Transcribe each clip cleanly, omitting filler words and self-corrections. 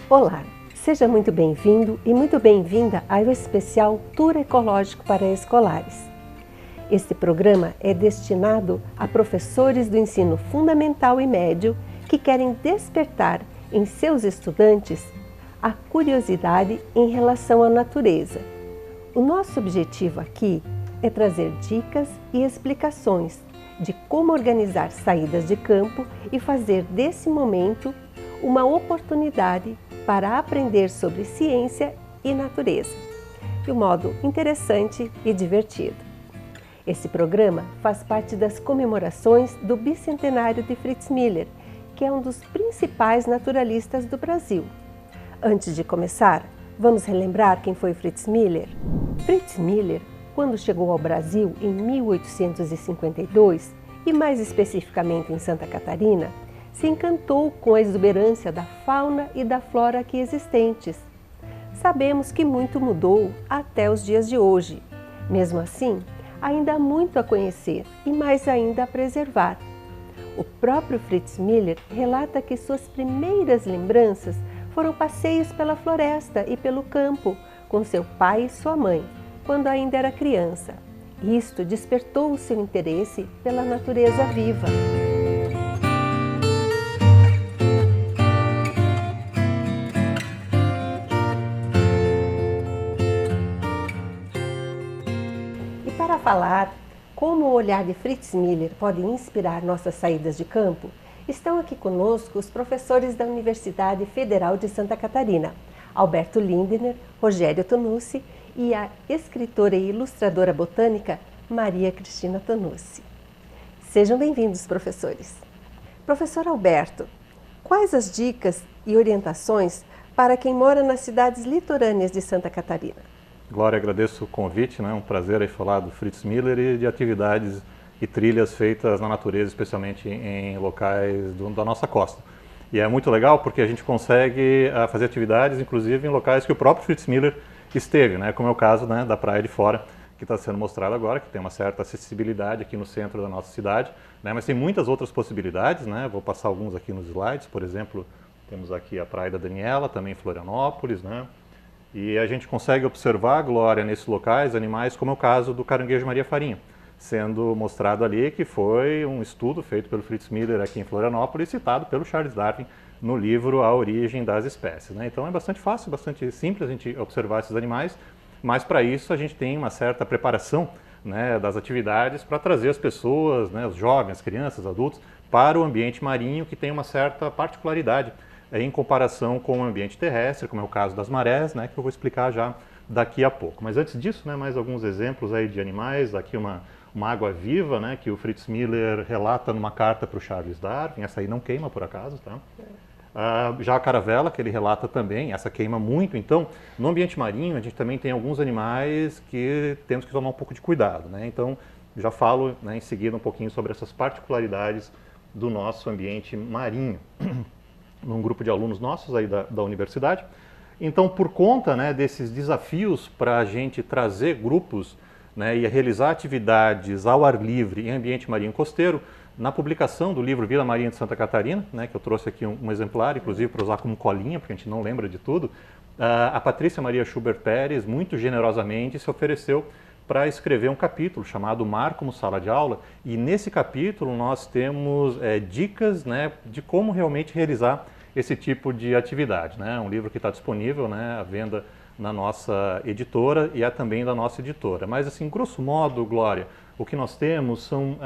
Olá, seja muito bem-vindo e muito bem-vinda ao especial Tour Ecológico para Escolares. Este programa é destinado a professores do ensino fundamental e médio que querem despertar em seus estudantes a curiosidade em relação à natureza. O nosso objetivo aqui é trazer dicas e explicações de como organizar saídas de campo e fazer desse momento uma oportunidade para aprender sobre ciência e natureza, de um modo interessante e divertido. Esse programa faz parte das comemorações do bicentenário de Fritz Miller, que é um dos principais naturalistas do Brasil. Antes de começar, vamos relembrar quem foi Fritz Miller? Fritz Miller, quando chegou ao Brasil em 1852, e mais especificamente em Santa Catarina, se encantou com a exuberância da fauna e da flora aqui existentes. Sabemos que muito mudou até os dias de hoje. Mesmo assim, ainda há muito a conhecer e mais ainda a preservar. O próprio Fritz Miller relata que suas primeiras lembranças foram passeios pela floresta e pelo campo com seu pai e sua mãe, quando ainda era criança. Isto despertou o seu interesse pela natureza viva. Para falar como o olhar de Fritz Miller pode inspirar nossas saídas de campo, estão aqui conosco os professores da Universidade Federal de Santa Catarina, Alberto Lindner, Rogério Tonucci e a escritora e ilustradora botânica Maria Cristina Tonucci. Sejam bem-vindos, professores. Professor Alberto, quais as dicas e orientações para quem mora nas cidades litorâneas de Santa Catarina? Glória, agradeço o convite, né? É um prazer aí falar do Fritz Miller e de atividades e trilhas feitas na natureza, especialmente em locais da nossa costa. E é muito legal porque a gente consegue fazer atividades, inclusive, em locais que o próprio Fritz Miller esteve, né? Como é o caso, né, da Praia de Fora, que está sendo mostrado agora, que tem uma certa acessibilidade aqui no centro da nossa cidade, né? Mas tem muitas outras possibilidades, né? Vou passar alguns aqui nos slides. Por exemplo, temos aqui a Praia da Daniela, também em Florianópolis, né? E a gente consegue observar, Glória, nesses locais, animais como é o caso do caranguejo Maria Farinha, sendo mostrado ali que foi um estudo feito pelo Fritz Miller aqui em Florianópolis, citado pelo Charles Darwin no livro A Origem das Espécies, né? Então é bastante fácil, bastante simples a gente observar esses animais, mas para isso a gente tem uma certa preparação, né, das atividades para trazer as pessoas, né, os jovens, as crianças, adultos, para o ambiente marinho, que tem uma certa particularidade em comparação com o ambiente terrestre, como é o caso das marés, né, que eu vou explicar já daqui a pouco. Mas antes disso, né, mais alguns exemplos aí de animais. Aqui uma água viva, né, que o Fritz Miller relata numa carta para o Charles Darwin. Essa aí não queima, por acaso, tá? Já a caravela, que ele relata também, essa queima muito. Então, no ambiente marinho, a gente também tem alguns animais que temos que tomar um pouco de cuidado, né? Então, já falo, né, em seguida um pouquinho sobre essas particularidades do nosso ambiente marinho. Num grupo de alunos nossos aí da universidade. Então, por conta, né, desses desafios para a gente trazer grupos, né, e realizar atividades ao ar livre em ambiente marinho costeiro, na publicação do livro Vida Marinha de Santa Catarina, né, que eu trouxe aqui um exemplar, inclusive para usar como colinha, porque a gente não lembra de tudo, a Patrícia Maria Schubert Pérez, muito generosamente, se ofereceu para escrever um capítulo chamado Mar como Sala de Aula, e nesse capítulo nós temos dicas, né, de como realmente realizar esse tipo de atividade, né? Um livro que está disponível, né, à venda na nossa editora e também da nossa editora. Mas assim, grosso modo, Glória, o que nós temos são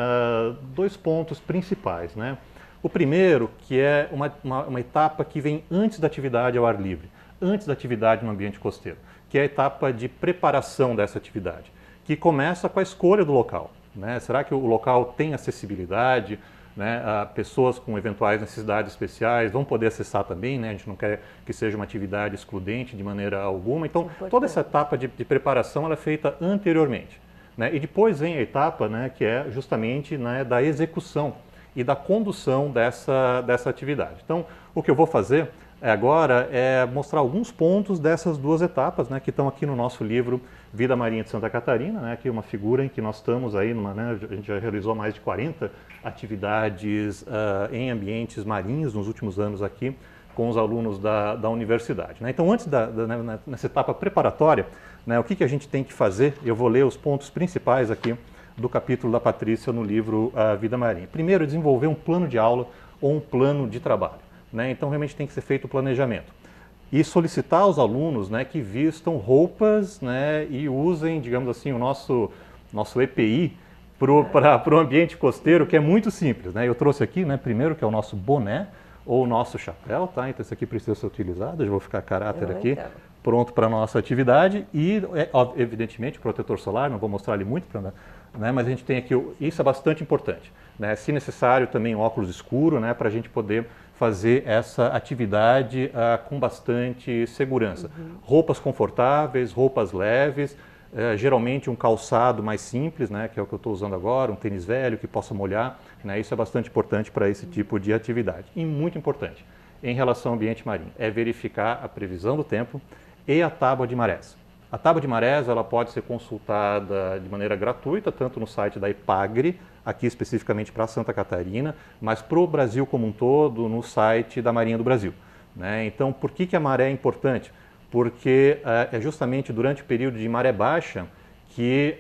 dois pontos principais, né? O primeiro, que é uma etapa que vem antes da atividade ao ar livre, antes da atividade no ambiente costeiro, que é a etapa de preparação dessa atividade, que começa com a escolha do local, né? Será que o local tem acessibilidade? Né, pessoas com eventuais necessidades especiais vão poder acessar também, né? A gente não quer que seja uma atividade excludente de maneira alguma. Então, toda essa etapa de preparação ela é feita anteriormente, né? E depois vem a etapa, né, que é justamente, né, da execução e da condução dessa atividade. Então, o que eu vou fazer agora é mostrar alguns pontos dessas duas etapas, né, que estão aqui no nosso livro Vida Marinha de Santa Catarina, né, aqui uma figura em que nós estamos aí, né, a gente já realizou mais de 40 atividades em ambientes marinhos nos últimos anos aqui com os alunos da universidade. Né? Então, antes nessa etapa preparatória, né, o que a gente tem que fazer? Eu vou ler os pontos principais aqui do capítulo da Patrícia no livro A Vida Marinha. Primeiro, desenvolver um plano de aula ou um plano de trabalho. Né? Então, realmente tem que ser feito o planejamento. E solicitar aos alunos, né, que vistam roupas, né, e usem, digamos assim, o nosso EPI para o ambiente costeiro, que é muito simples. Né? Eu trouxe aqui, né, primeiro, que é o nosso boné ou o nosso chapéu, tá? Então esse aqui precisa ser utilizado, já vou ficar a caráter aqui, pronto para a nossa atividade. E, evidentemente, protetor solar, não vou mostrar ali muito, né, mas a gente tem aqui, isso é bastante importante. Né? Se necessário, também óculos escuro, né, para a gente poder fazer essa atividade com bastante segurança. Roupas confortáveis, roupas leves, geralmente um calçado mais simples, né, que é o que eu estou usando agora, um tênis velho que possa molhar, né, isso é bastante importante para esse tipo de atividade. E muito importante, em relação ao ambiente marinho, é verificar a previsão do tempo e a tábua de marés. A tábua de marés ela pode ser consultada de maneira gratuita, tanto no site da Epagre, aqui especificamente para Santa Catarina, mas para o Brasil como um todo, no site da Marinha do Brasil. Né? Então, por que a maré é importante? Porque é justamente durante o período de maré baixa que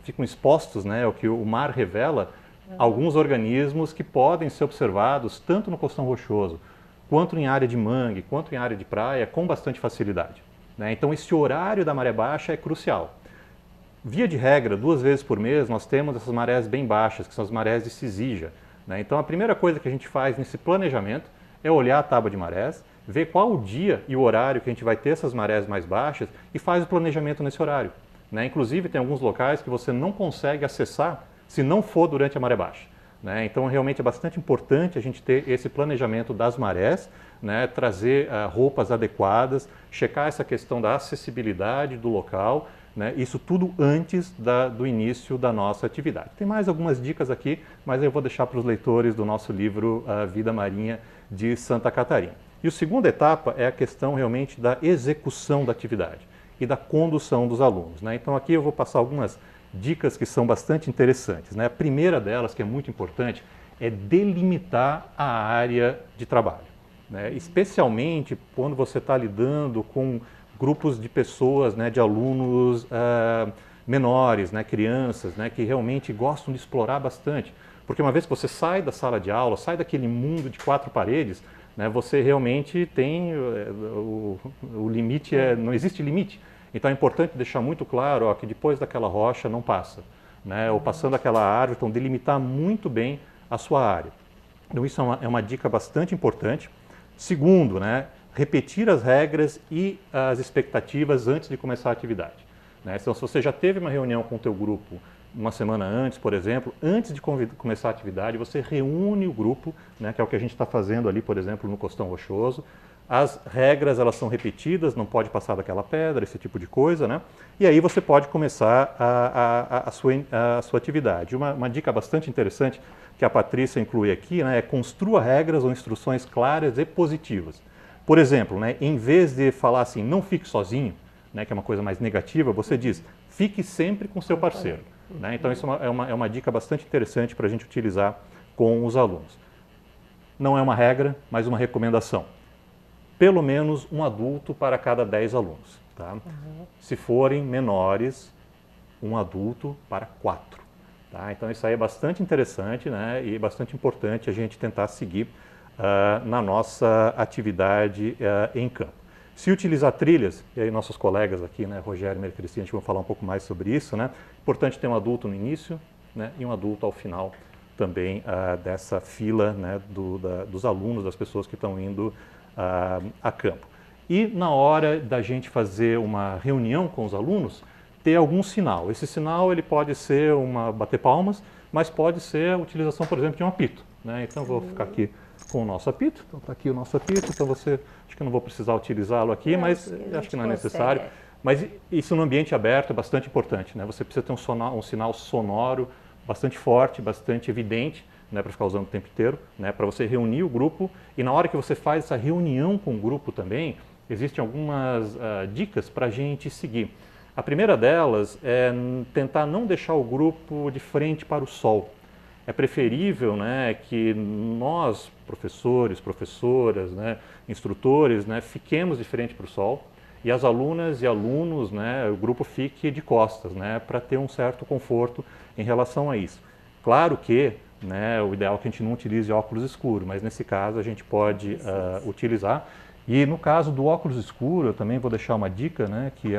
ficam expostos, né, o que o mar revela, alguns organismos que podem ser observados tanto no costão rochoso, quanto em área de mangue, quanto em área de praia, com bastante facilidade. Né? Então, esse horário da maré baixa é crucial. Via de regra, 2 vezes por mês, nós temos essas marés bem baixas, que são as marés de Cisígia. Né? Então, a primeira coisa que a gente faz nesse planejamento é olhar a tábua de marés, ver qual o dia e o horário que a gente vai ter essas marés mais baixas e faz o planejamento nesse horário. Né? Inclusive, tem alguns locais que você não consegue acessar se não for durante a maré baixa. Né? Então, realmente é bastante importante a gente ter esse planejamento das marés, né? Trazer roupas adequadas, checar essa questão da acessibilidade do local, né? Isso tudo antes do início da nossa atividade. Tem mais algumas dicas aqui, mas eu vou deixar para os leitores do nosso livro A Vida Marinha de Santa Catarina. E a segunda etapa é a questão realmente da execução da atividade e da condução dos alunos. Né? Então aqui eu vou passar algumas dicas que são bastante interessantes. Né? A primeira delas, que é muito importante, é delimitar a área de trabalho. Né? Especialmente quando você está lidando com grupos de pessoas, né, de alunos menores, né, crianças, né, que realmente gostam de explorar bastante. Porque uma vez que você sai da sala de aula, sai daquele mundo de 4 paredes, né, você realmente tem o limite, não existe limite. Então é importante deixar muito claro que depois daquela rocha não passa. Né, ou passando aquela árvore, então delimitar muito bem a sua área. Então isso é uma dica bastante importante. Segundo, né, repetir as regras e as expectativas antes de começar a atividade. Né? Então, se você já teve uma reunião com o teu grupo uma semana antes, por exemplo, antes de começar a atividade, você reúne o grupo, né, que é o que a gente está fazendo ali, por exemplo, no Costão Rochoso. As regras elas são repetidas, não pode passar daquela pedra, esse tipo de coisa, né? E aí você pode começar a sua atividade. Uma dica bastante interessante que a Patrícia inclui aqui, né, é construa regras ou instruções claras e positivas. Por exemplo, né, em vez de falar assim, não fique sozinho, né, que é uma coisa mais negativa, você diz, fique sempre com seu parceiro. Né? Então isso é uma dica bastante interessante para a gente utilizar com os alunos. Não é uma regra, mas uma recomendação. Pelo menos um adulto para cada 10 alunos. Tá? Se forem menores, um adulto para 4. Tá? Então isso aí é bastante interessante, né, e bastante importante a gente tentar seguir na nossa atividade em campo. Se utilizar trilhas, e aí nossos colegas aqui, né, Rogério e Maria Cristina, a gente vai falar um pouco mais sobre isso, né? Importante ter um adulto no início, né, e um adulto ao final também dessa fila, né, dos alunos, das pessoas que estão indo a campo. E na hora da gente fazer uma reunião com os alunos, ter algum sinal. Esse sinal ele pode ser bater palmas, mas pode ser a utilização, por exemplo, de um apito. Né? Então eu vou ficar aqui com o nosso apito. Então está aqui o nosso apito, então acho que eu não vou precisar utilizá-lo aqui, mas acho que não é necessário. Mas isso no ambiente aberto é bastante importante. Né? Você precisa ter um sinal sonoro bastante forte, bastante evidente, né, para ficar usando o tempo inteiro, né, para você reunir o grupo. E na hora que você faz essa reunião com o grupo também, existem algumas dicas para a gente seguir. A primeira delas é tentar não deixar o grupo de frente para o sol. é preferível, né, que nós, professores, professoras, né, instrutores, né, fiquemos de frente para o sol e as alunas e alunos, né, o grupo fique de costas, né, para ter um certo conforto em relação a isso. Claro que, né, o ideal é que a gente não utilize óculos escuros, mas nesse caso a gente pode utilizar. E no caso do óculos escuro, eu também vou deixar uma dica, né, que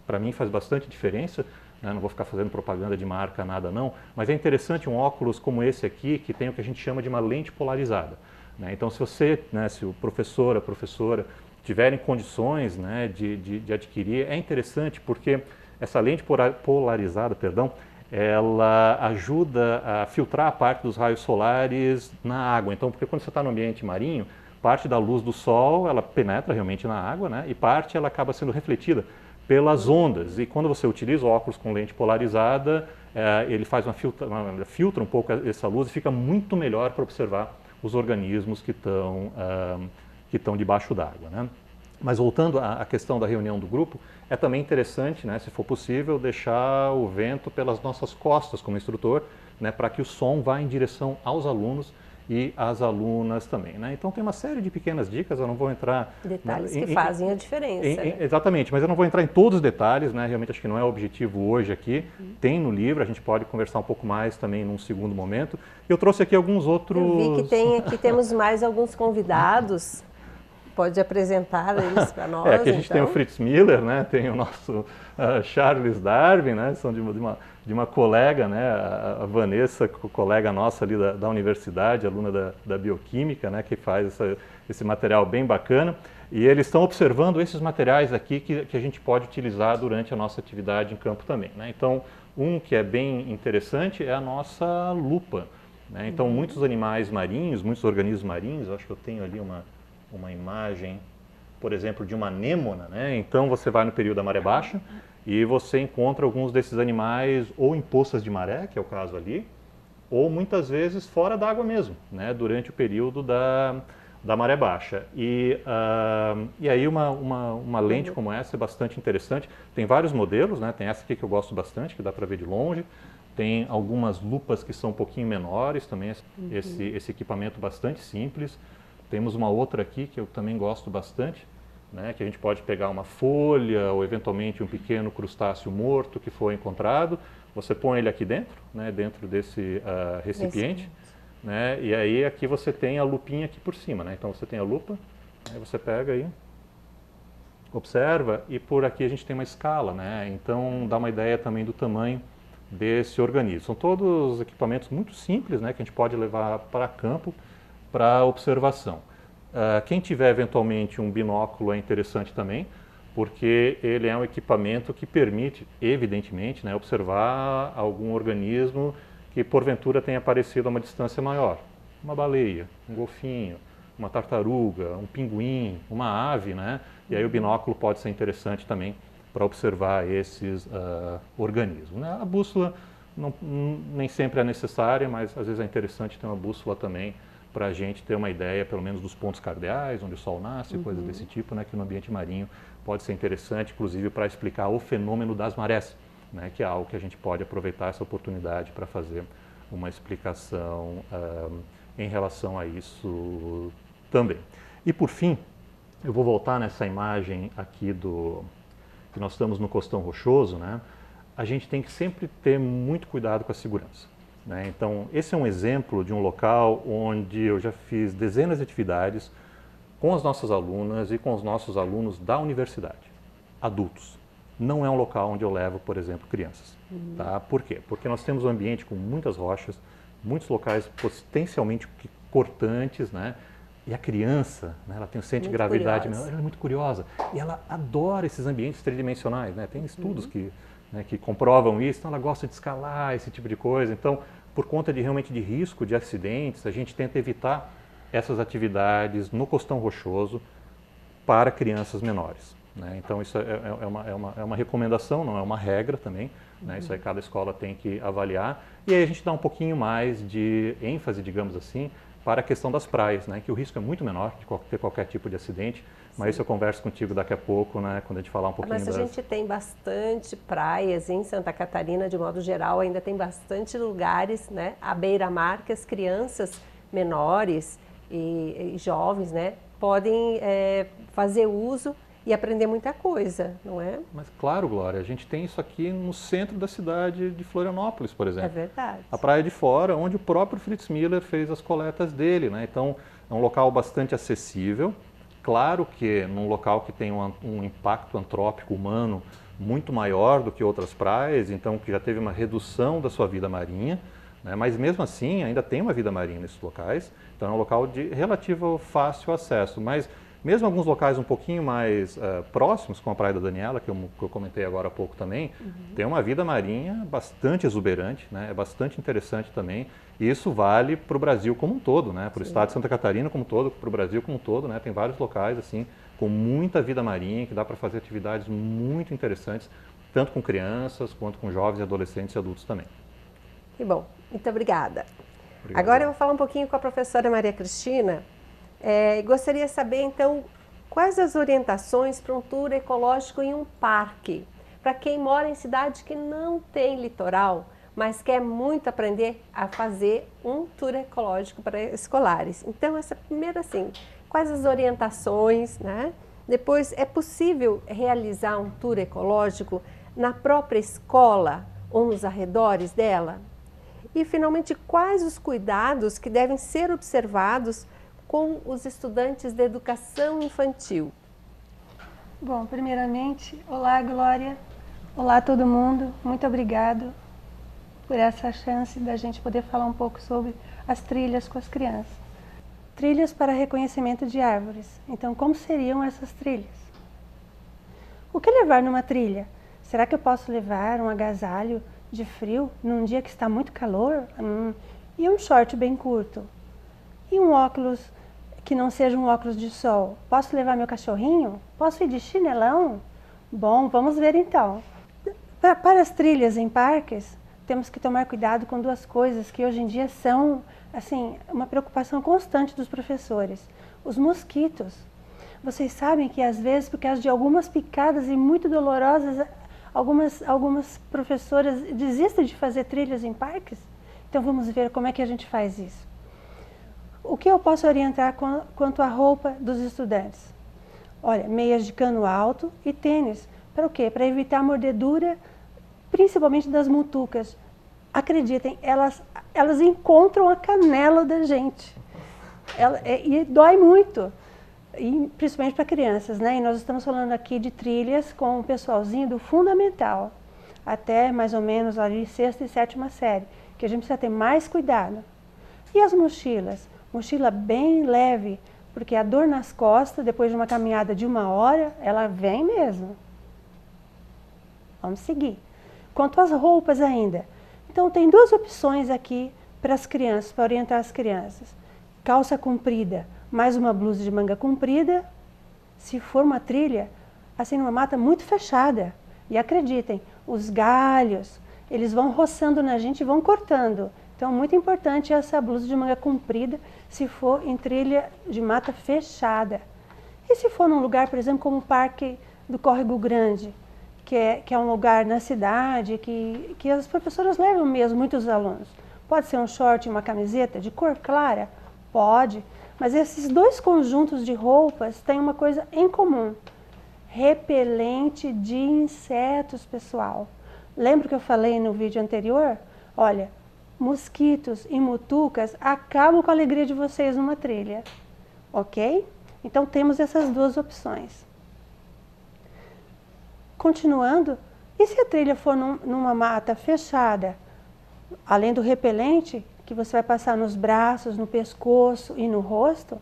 para mim faz bastante diferença, né, não vou ficar fazendo propaganda de marca, nada não, mas é interessante um óculos como esse aqui, que tem o que a gente chama de uma lente polarizada. Né? Então se você, né, se o professor, a professora tiverem condições, né, de adquirir, é interessante porque essa lente polarizada, perdão, ela ajuda a filtrar a parte dos raios solares na água. Então, porque quando você está no ambiente marinho, parte da luz do sol, ela penetra realmente na água, né? E parte ela acaba sendo refletida pelas ondas. E quando você utiliza o óculos com lente polarizada, ele faz filtra um pouco essa luz e fica muito melhor para observar os organismos que estão debaixo d'água, né? Mas voltando à questão da reunião do grupo, é também interessante, né, se for possível, deixar o vento pelas nossas costas como instrutor, né, para que o som vá em direção aos alunos e às alunas também. Né? Então tem uma série de pequenas dicas, eu não vou entrar... Detalhes que fazem a diferença. Né? Exatamente, mas eu não vou entrar em todos os detalhes, né? Realmente acho que não é o objetivo hoje aqui. Tem no livro, a gente pode conversar um pouco mais também num segundo momento. Eu trouxe aqui alguns outros... Eu vi que aqui temos mais alguns convidados. Pode apresentar eles para nós, aqui a gente tem o Fritz Miller, né? Tem o nosso Charles Darwin, né? São de uma colega, né? A Vanessa, colega nossa ali da universidade, aluna da bioquímica, né? Que faz esse material bem bacana. E eles estão observando esses materiais aqui que a gente pode utilizar durante a nossa atividade em campo também. Né? Então, um que é bem interessante é a nossa lupa. Né? Então, muitos animais marinhos, muitos organismos marinhos, acho que eu tenho ali uma imagem, por exemplo, de uma anêmona, né? Então você vai no período da maré baixa e você encontra alguns desses animais ou em poças de maré, que é o caso ali, ou muitas vezes fora d'água mesmo, né? Durante o período da maré baixa. E aí uma lente como essa é bastante interessante. Tem vários modelos, né? Tem essa aqui que eu gosto bastante, que dá para ver de longe. Tem algumas lupas que são um pouquinho menores também, esse equipamento bastante simples. Temos uma outra aqui que eu também gosto bastante, né, que a gente pode pegar uma folha ou eventualmente um pequeno crustáceo morto que foi encontrado. Você põe ele aqui dentro, né, dentro desse recipiente, né, e aí aqui você tem a lupinha aqui por cima. Né, então você tem a lupa, aí você pega aí, observa e por aqui a gente tem uma escala. Né, então dá uma ideia também do tamanho desse organismo. São todos equipamentos muito simples, né, que a gente pode levar para campo para observação. Quem tiver eventualmente um binóculo é interessante também, porque ele é um equipamento que permite, evidentemente, né, observar algum organismo que porventura tenha aparecido a uma distância maior. Uma baleia, um golfinho, uma tartaruga, um pinguim, uma ave, né? E aí o binóculo pode ser interessante também para observar esses organismos. Né? A bússola nem sempre é necessária, mas às vezes é interessante ter uma bússola também para a gente ter uma ideia, pelo menos, dos pontos cardeais, onde o sol nasce, coisas desse tipo, né, que no ambiente marinho pode ser interessante, inclusive para explicar o fenômeno das marés, né, que é algo que a gente pode aproveitar essa oportunidade para fazer uma explicação em relação a isso também. E por fim, eu vou voltar nessa imagem aqui que nós estamos no Costão Rochoso, né? A gente tem que sempre ter muito cuidado com a segurança. Né? Então, esse é um exemplo de um local onde eu já fiz dezenas de atividades com as nossas alunas e com os nossos alunos da universidade, adultos. Não é um local onde eu levo, por exemplo, crianças. Tá? Por quê? Porque nós temos um ambiente com muitas rochas, muitos locais potencialmente cortantes, né? E a criança, né, ela tem um centro de gravidade, ela é muito curiosa e ela adora esses ambientes tridimensionais. Né? Tem estudos que comprovam isso, então ela gosta de escalar, esse tipo de coisa. Então, por conta realmente de risco de acidentes, a gente tenta evitar essas atividades no Costão Rochoso para crianças menores. Né? Então, isso é uma recomendação, não é uma regra também. Né? Isso aí cada escola tem que avaliar. E aí a gente dá um pouquinho mais de ênfase, digamos assim, para a questão das praias, né, que o risco é muito menor de ter qualquer tipo de acidente, mas isso eu converso contigo daqui a pouco, né, quando a gente falar um pouquinho Mas a gente tem bastante praias em Santa Catarina, de modo geral, ainda tem bastante lugares, né, à beira-mar, que as crianças menores e jovens, né, podem fazer uso e aprender muita coisa, não é? Mas claro, Glória, a gente tem isso aqui no centro da cidade de Florianópolis, por exemplo. É verdade. A Praia de Fora, onde o próprio Fritz Miller fez as coletas dele, né? Então, é um local bastante acessível. Claro que num local que tem um impacto antrópico humano muito maior do que outras praias, então que já teve uma redução da sua vida marinha, né? Mas mesmo assim ainda tem uma vida marinha nesses locais, então é um local de relativo fácil acesso. Mas mesmo alguns locais um pouquinho mais próximos, como a Praia da Daniela, que eu comentei agora há pouco também, tem uma vida marinha bastante exuberante, né? É bastante interessante também. E isso vale para o Brasil como um todo, né? Para o estado de Santa Catarina como um todo, para o Brasil como um todo, né? Tem vários locais assim com muita vida marinha, que dá para fazer atividades muito interessantes, tanto com crianças, quanto com jovens, adolescentes e adultos também. Que bom, muito obrigada. Obrigado. Agora eu vou falar um pouquinho com a professora Maria Cristina. Gostaria de saber, então, quais as orientações para um tour ecológico em um parque, para quem mora em cidade que não tem litoral, mas quer muito aprender a fazer um tour ecológico para escolares. Então, essa primeira, assim, quais as orientações, né? Depois, é possível realizar um tour ecológico na própria escola ou nos arredores dela? E, finalmente, quais os cuidados que devem ser observados com os estudantes de educação infantil? Bom, primeiramente, olá Glória, olá todo mundo, muito obrigado por essa chance da gente poder falar um pouco sobre as trilhas com as crianças. Trilhas para reconhecimento de árvores. Então, como seriam essas trilhas? O que levar numa trilha? Será que eu posso levar um agasalho de frio num dia que está muito calor? E um short bem curto? E um óculos que não seja um óculos de sol? Posso levar meu cachorrinho? Posso ir de chinelão? Bom, vamos ver então. Para as trilhas em parques, temos que tomar cuidado com duas coisas que hoje em dia são, assim, uma preocupação constante dos professores. Os mosquitos. Vocês sabem que às vezes, por causa de algumas picadas e muito dolorosas, algumas professoras desistem de fazer trilhas em parques? Então vamos ver como é que a gente faz isso. O que eu posso orientar quanto à roupa dos estudantes? Olha, meias de cano alto e tênis. Para o quê? Para evitar a mordedura, principalmente das mutucas. Acreditem, elas encontram a canela da gente. E dói muito. E principalmente para crianças, né? E nós estamos falando aqui de trilhas com o pessoalzinho do fundamental, até mais ou menos ali 6ª e 7ª série, que a gente precisa ter mais cuidado. E as mochilas? Mochila bem leve, porque a dor nas costas, depois de uma caminhada de 1 hora, ela vem mesmo. Vamos seguir. Quanto às roupas ainda, então tem 2 opções aqui para as crianças, para orientar as crianças. Calça comprida, mais uma blusa de manga comprida, se for uma trilha, assim numa mata muito fechada. E acreditem, os galhos, eles vão roçando na gente e vão cortando. Então, muito importante essa blusa de manga comprida, se for em trilha de mata fechada. E se for num lugar, por exemplo, como o Parque do Córrego Grande, que é um lugar na cidade que as professoras levam mesmo, muitos alunos. Pode ser um short e uma camiseta de cor clara? Pode. Mas esses 2 conjuntos de roupas têm uma coisa em comum. Repelente de insetos, pessoal. Lembra que eu falei no vídeo anterior? Olha, mosquitos e mutucas acabam com a alegria de vocês numa trilha. Ok? Então temos essas 2 opções. Continuando, e se a trilha for numa mata fechada? Além do repelente, que você vai passar nos braços, no pescoço e no rosto,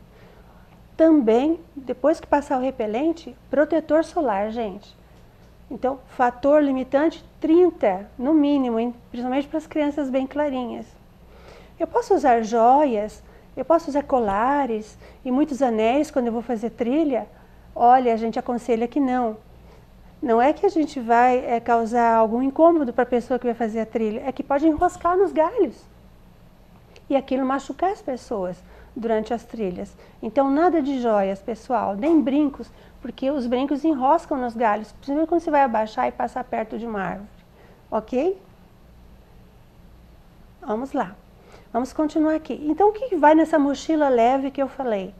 também, depois que passar o repelente, protetor solar, gente. Então, fator limitante 30, no mínimo, hein? Principalmente para as crianças bem clarinhas. Eu posso usar joias, eu posso usar colares e muitos anéis quando eu vou fazer trilha? Olha, a gente aconselha que não. Não é que a gente vai causar algum incômodo para a pessoa que vai fazer a trilha, é que pode enroscar nos galhos e aquilo machucar as pessoas. durante as trilhas. Então nada de joias, pessoal, nem brincos, porque os brincos enroscam nos galhos, principalmente quando você vai abaixar e passar perto de uma árvore, ok? Vamos lá, vamos continuar aqui. Então o que vai nessa mochila leve que eu falei?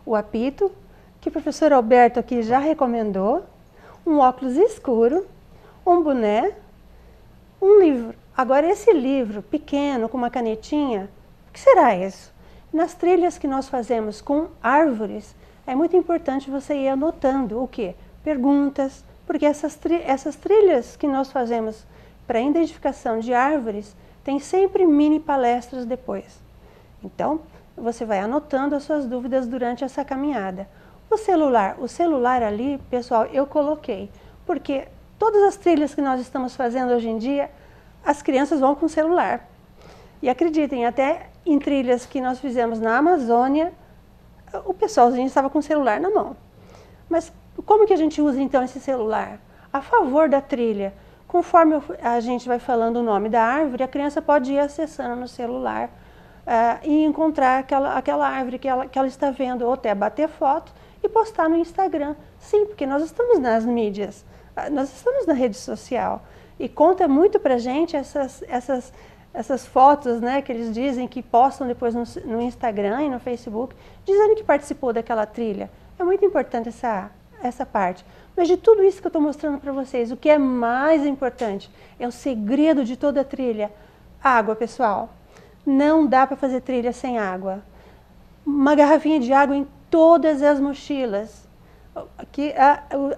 O apito, que o professor Alberto aqui já recomendou, um óculos escuro, um boné, um livro. Agora esse livro pequeno com uma canetinha, o que será isso? Nas trilhas que nós fazemos com árvores, é muito importante você ir anotando o quê? Perguntas, porque essas trilhas que nós fazemos para identificação de árvores, tem sempre mini palestras depois. Então, você vai anotando as suas dúvidas durante essa caminhada. O celular ali, pessoal, eu coloquei, porque todas as trilhas que nós estamos fazendo hoje em dia, as crianças vão com celular. E acreditem, até em trilhas que nós fizemos na Amazônia, o pessoalzinho estava com o celular na mão. Mas como que a gente usa então esse celular? A favor da trilha. Conforme a gente vai falando o nome da árvore, a criança pode ir acessando no celular e encontrar aquela árvore que ela está vendo, ou até bater foto e postar no Instagram. Sim, porque nós estamos nas mídias, nós estamos na rede social. E conta muito pra gente essas fotos, né, que eles dizem que postam depois no Instagram e no Facebook, dizendo que participou daquela trilha. É muito importante essa parte. Mas de tudo isso que eu estou mostrando para vocês, o que é mais importante é o segredo de toda a trilha. Água, pessoal. Não dá para fazer trilha sem água. Uma garrafinha de água em todas as mochilas.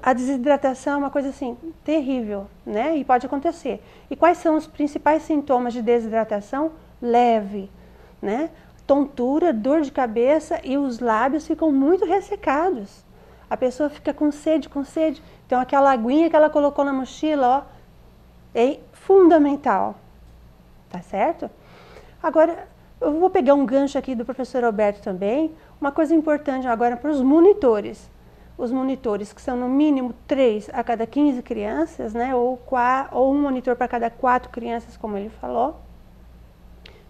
A desidratação é uma coisa assim terrível, né? E pode acontecer. E quais são os principais sintomas de desidratação? Leve, né? Tontura, dor de cabeça e os lábios ficam muito ressecados. A pessoa fica com sede. Então aquela aguinha que ela colocou na mochila, ó, é fundamental. Tá certo? Agora, eu vou pegar um gancho aqui do professor Alberto também. Uma coisa importante agora para os monitores. Os monitores, que são no mínimo 3 a cada 15 crianças, né? Ou um monitor para cada 4 crianças, como ele falou.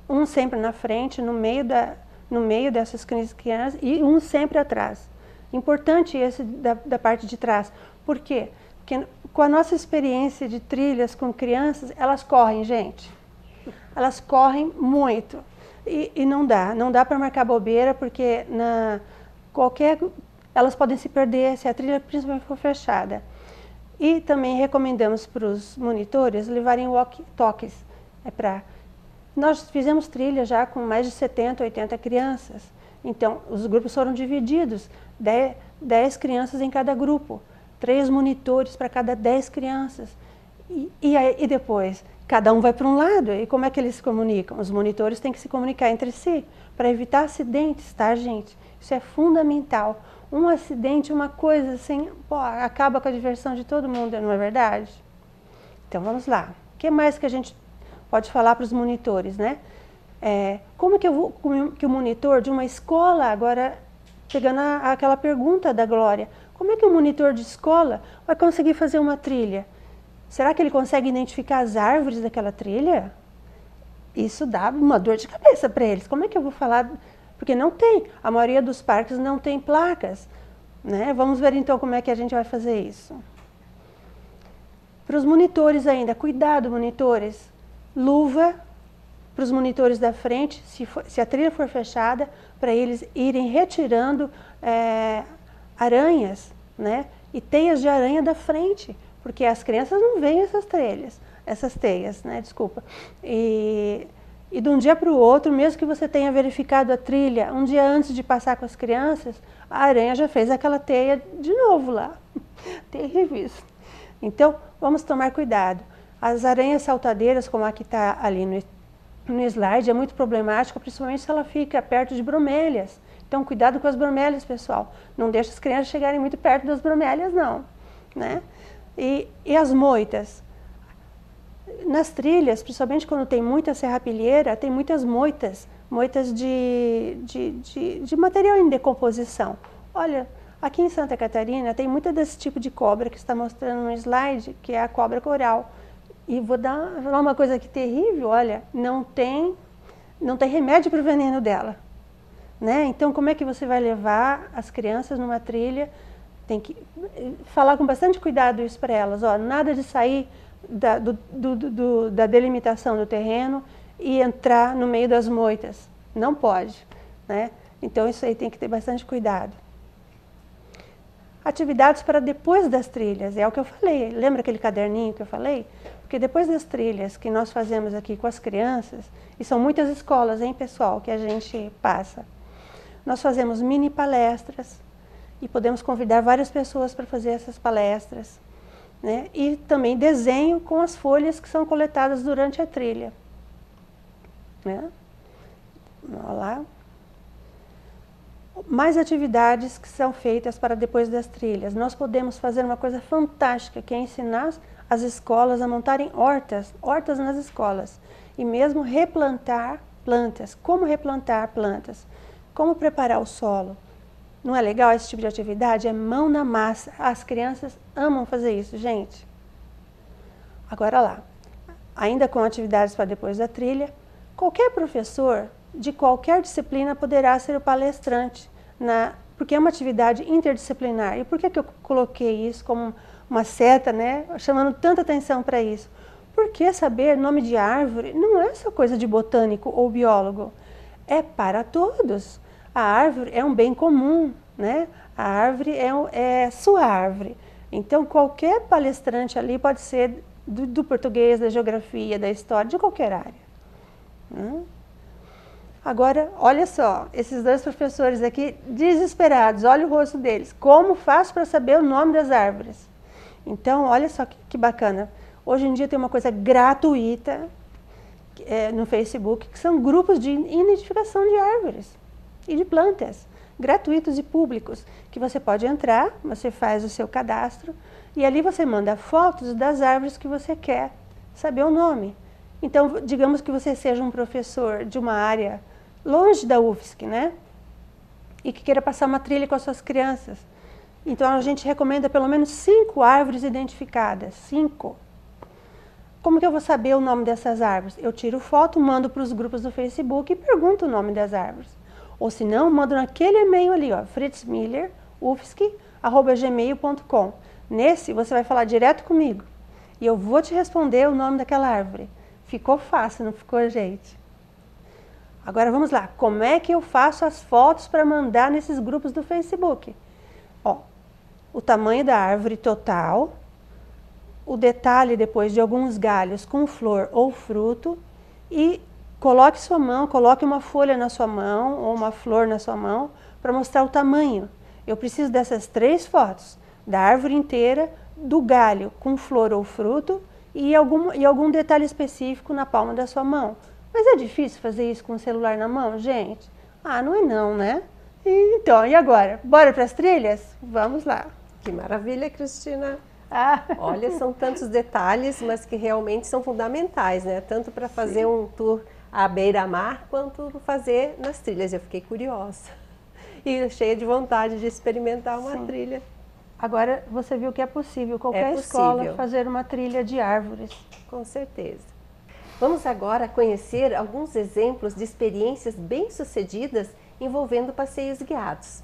Um sempre na frente, no meio dessas 15 crianças, e um sempre atrás. Importante esse da parte de trás. Por quê? Porque com a nossa experiência de trilhas com crianças, elas correm, gente. Elas correm muito. E não dá para marcar bobeira, porque elas podem se perder se a trilha principalmente for fechada. E também recomendamos para os monitores levarem walkie-talkies. Nós fizemos trilha já com mais de 70, 80 crianças. Então, os grupos foram divididos, 10 crianças em cada grupo, 3 monitores para cada 10 crianças. E depois, cada um vai para um lado, e como é que eles se comunicam? Os monitores têm que se comunicar entre si, para evitar acidentes, tá, gente? Isso é fundamental. Um acidente, uma coisa assim, acaba com a diversão de todo mundo, não é verdade? Então, vamos lá. O que mais que a gente pode falar para os monitores, né? Como que o monitor de uma escola, agora pegando aquela pergunta da Glória, como é que o monitor de escola vai conseguir fazer uma trilha? Será que ele consegue identificar as árvores daquela trilha? Isso dá uma dor de cabeça para eles. Como é que eu vou falar? Porque não tem, a maioria dos parques não tem placas, né? Vamos ver então como é que a gente vai fazer isso. Para os monitores ainda, cuidado monitores, luva para os monitores da frente, se a trilha for fechada, para eles irem retirando aranhas, né? E teias de aranha da frente, porque as crianças não veem essas teias, né? Desculpa. E de um dia para o outro, mesmo que você tenha verificado a trilha um dia antes de passar com as crianças, a aranha já fez aquela teia de novo lá. Terrível isso. Então, vamos tomar cuidado. As aranhas saltadeiras, como a que está ali no slide, é muito problemático, principalmente se ela fica perto de bromélias. Então, cuidado com as bromélias, pessoal. Não deixe as crianças chegarem muito perto das bromélias, não, né? E as moitas. Nas trilhas, principalmente quando tem muita serrapilheira, tem muitas moitas de material em decomposição. Olha, aqui em Santa Catarina tem muita desse tipo de cobra que está mostrando no slide, que é a cobra coral. E vou falar uma coisa aqui terrível, olha, não tem remédio para o veneno dela. né? Então, como é que você vai levar as crianças numa trilha? Tem que falar com bastante cuidado isso para elas. Ó, nada de sair da delimitação do terreno e entrar no meio das moitas. Não pode, né? Então, isso aí tem que ter bastante cuidado. Atividades para depois das trilhas, é o que eu falei. Lembra aquele caderninho que eu falei? Porque depois das trilhas que nós fazemos aqui com as crianças, e são muitas escolas, hein, pessoal, que a gente passa, nós fazemos mini palestras e podemos convidar várias pessoas para fazer essas palestras, né? E também desenho com as folhas que são coletadas durante a trilha, né? Olha lá. Mais atividades que são feitas para depois das trilhas. Nós podemos fazer uma coisa fantástica, que é ensinar as escolas a montarem hortas nas escolas. E mesmo replantar plantas. Como replantar plantas? Como preparar o solo? Não é legal esse tipo de atividade? É mão na massa. As crianças amam fazer isso, gente. Agora lá, ainda com atividades para depois da trilha, qualquer professor de qualquer disciplina poderá ser o palestrante, porque é uma atividade interdisciplinar. E por que eu coloquei isso como uma seta, né, chamando tanta atenção para isso? Porque saber nome de árvore não é só coisa de botânico ou biólogo, é para todos. A árvore é um bem comum, né? A árvore é sua árvore. Então, qualquer palestrante ali pode ser do português, da geografia, da história, de qualquer área. Agora, olha só, esses dois professores aqui, desesperados, olha o rosto deles. Como faço para saber o nome das árvores? Então, olha só que bacana. Hoje em dia tem uma coisa gratuita no Facebook, que são grupos de identificação de árvores e de plantas, gratuitos e públicos, que você pode entrar, você faz o seu cadastro, e ali você manda fotos das árvores que você quer saber o nome. Então, digamos que você seja um professor de uma área longe da UFSC, né? E que queira passar uma trilha com as suas crianças. Então, a gente recomenda pelo menos 5 árvores identificadas. 5. Como que eu vou saber o nome dessas árvores? Eu tiro foto, mando para os grupos do Facebook e pergunto o nome das árvores. Ou se não, mando naquele e-mail ali, ó, fritzmiller.ufsc@gmail.com. Nesse, você vai falar direto comigo. E eu vou te responder o nome daquela árvore. Ficou fácil, não ficou, gente? Agora vamos lá, como é que eu faço as fotos para mandar nesses grupos do Facebook? Ó, o tamanho da árvore total, o detalhe depois de alguns galhos com flor ou fruto e coloque sua mão, coloque uma folha na sua mão ou uma flor na sua mão para mostrar o tamanho. Eu preciso dessas 3 fotos, da árvore inteira, do galho com flor ou fruto e algum detalhe específico na palma da sua mão. Mas é difícil fazer isso com o celular na mão, gente? Ah, não é não, né? Então, e agora? Bora para as trilhas? Vamos lá. Que maravilha, Cristina! Ah. Olha, são tantos detalhes, mas que realmente são fundamentais, né? Tanto para fazer um tour à beira-mar, quanto fazer nas trilhas. Eu fiquei curiosa e cheia de vontade de experimentar uma trilha. Agora, você viu que é possível qualquer escola fazer uma trilha de árvores. Com certeza. Vamos agora conhecer alguns exemplos de experiências bem-sucedidas envolvendo passeios guiados.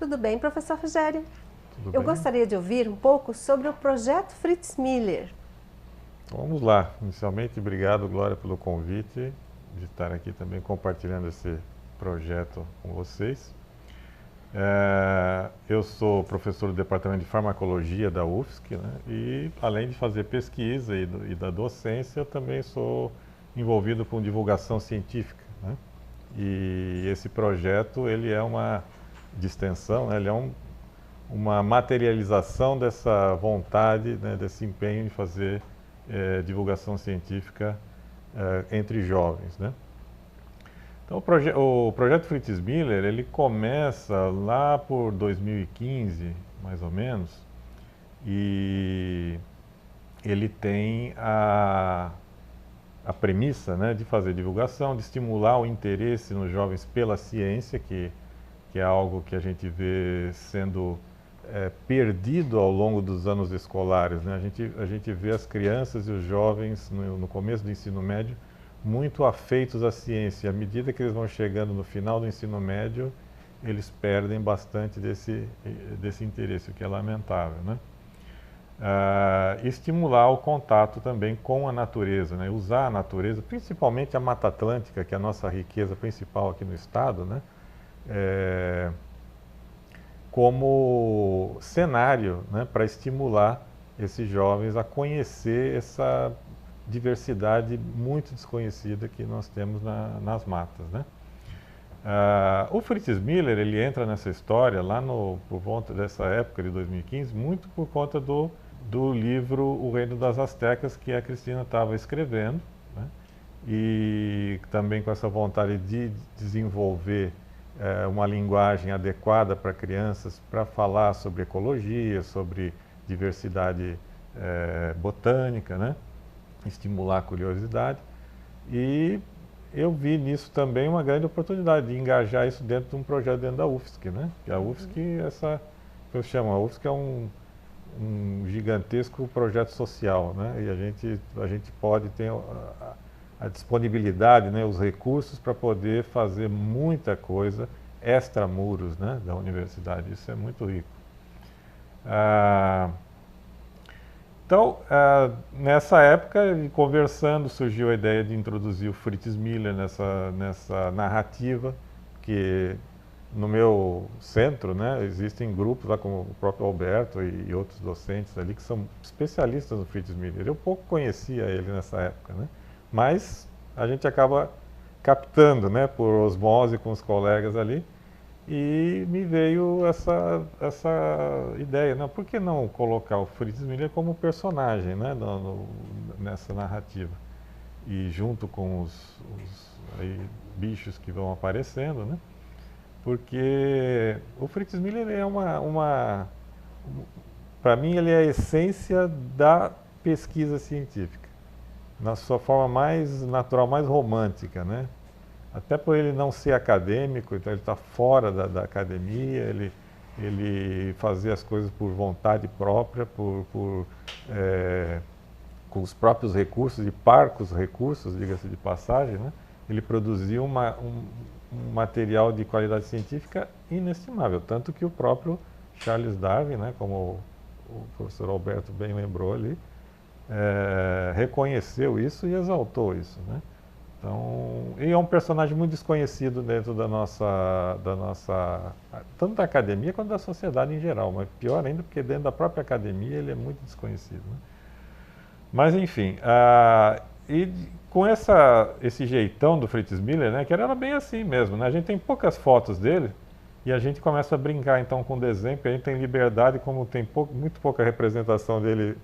Tudo bem, professor Rogério? Tudo Eu bem. gostaria de ouvir um pouco sobre o projeto Fritz Miller. Vamos lá. Inicialmente, obrigado, Glória, pelo convite de estar aqui também compartilhando esse projeto com vocês. Eu sou professor do Departamento de Farmacologia da UFSC, né? E além de fazer pesquisa e da docência, eu também sou envolvido com divulgação científica, né? E esse projeto, ele é uma de extensão, né? Ele é uma materialização dessa vontade, né? Desse empenho de fazer divulgação científica entre jovens, né? Então, o projeto Fritz Miller, ele começa lá por 2015, mais ou menos, e ele tem a premissa, né, de fazer divulgação, de estimular o interesse nos jovens pela ciência, que é algo que a gente vê sendo perdido ao longo dos anos escolares, né? A gente vê as crianças e os jovens no começo do ensino médio muito afeitos à ciência. À medida que eles vão chegando no final do ensino médio, eles perdem bastante desse interesse, o que é lamentável, né? Estimular o contato também com a natureza, né? Usar a natureza, principalmente a Mata Atlântica, que é a nossa riqueza principal aqui no estado, né? Como cenário, né? Para estimular esses jovens a conhecer essa diversidade muito desconhecida que nós temos nas matas, né? O Fritz Miller, ele entra nessa história lá por volta dessa época de 2015, muito por conta do livro O Reino das Astecas, que a Cristina estava escrevendo, né? E também com essa vontade de desenvolver uma linguagem adequada para crianças, para falar sobre ecologia, sobre diversidade botânica, né? Estimular a curiosidade. E eu vi nisso também uma grande oportunidade de engajar isso dentro de um projeto dentro da UFSC, né? Que a UFSC, que eu chamo, a UFSC é um gigantesco projeto social, né? E a gente pode ter a disponibilidade, né, os recursos para poder fazer muita coisa extramuros, né, da universidade. Isso é muito rico. Então, nessa época, conversando, surgiu a ideia de introduzir o Fritz Miller nessa narrativa, que no meu centro, né, existem grupos lá como o próprio Alberto e outros docentes ali que são especialistas no Fritz Miller. Eu pouco conhecia ele nessa época, né, mas a gente acaba captando, né, por osmose com os colegas ali. E me veio essa ideia, né? Por que não colocar o Fritz Miller como personagem, né, nessa narrativa? E junto com os bichos que vão aparecendo, né? Porque o Fritz Miller é para mim, ele é a essência da pesquisa científica, na sua forma mais natural, mais romântica, né? Até por ele não ser acadêmico, então ele está fora da academia, ele fazia as coisas por vontade própria, com os próprios recursos e parcos recursos, diga-se de passagem, né? Ele produziu um material de qualidade científica inestimável, tanto que o próprio Charles Darwin, né, como o professor Alberto bem lembrou ali, reconheceu isso e exaltou isso, né? Então, e é um personagem muito desconhecido dentro da nossa, tanto da academia quanto da sociedade em geral, mas pior ainda porque dentro da própria academia ele é muito desconhecido, né? Mas enfim, e com esse jeitão do Fritz Miller, né, que era bem assim mesmo, né? A gente tem poucas fotos dele e a gente começa a brincar então com o desenho, porque a gente tem liberdade, como tem muito pouca representação dele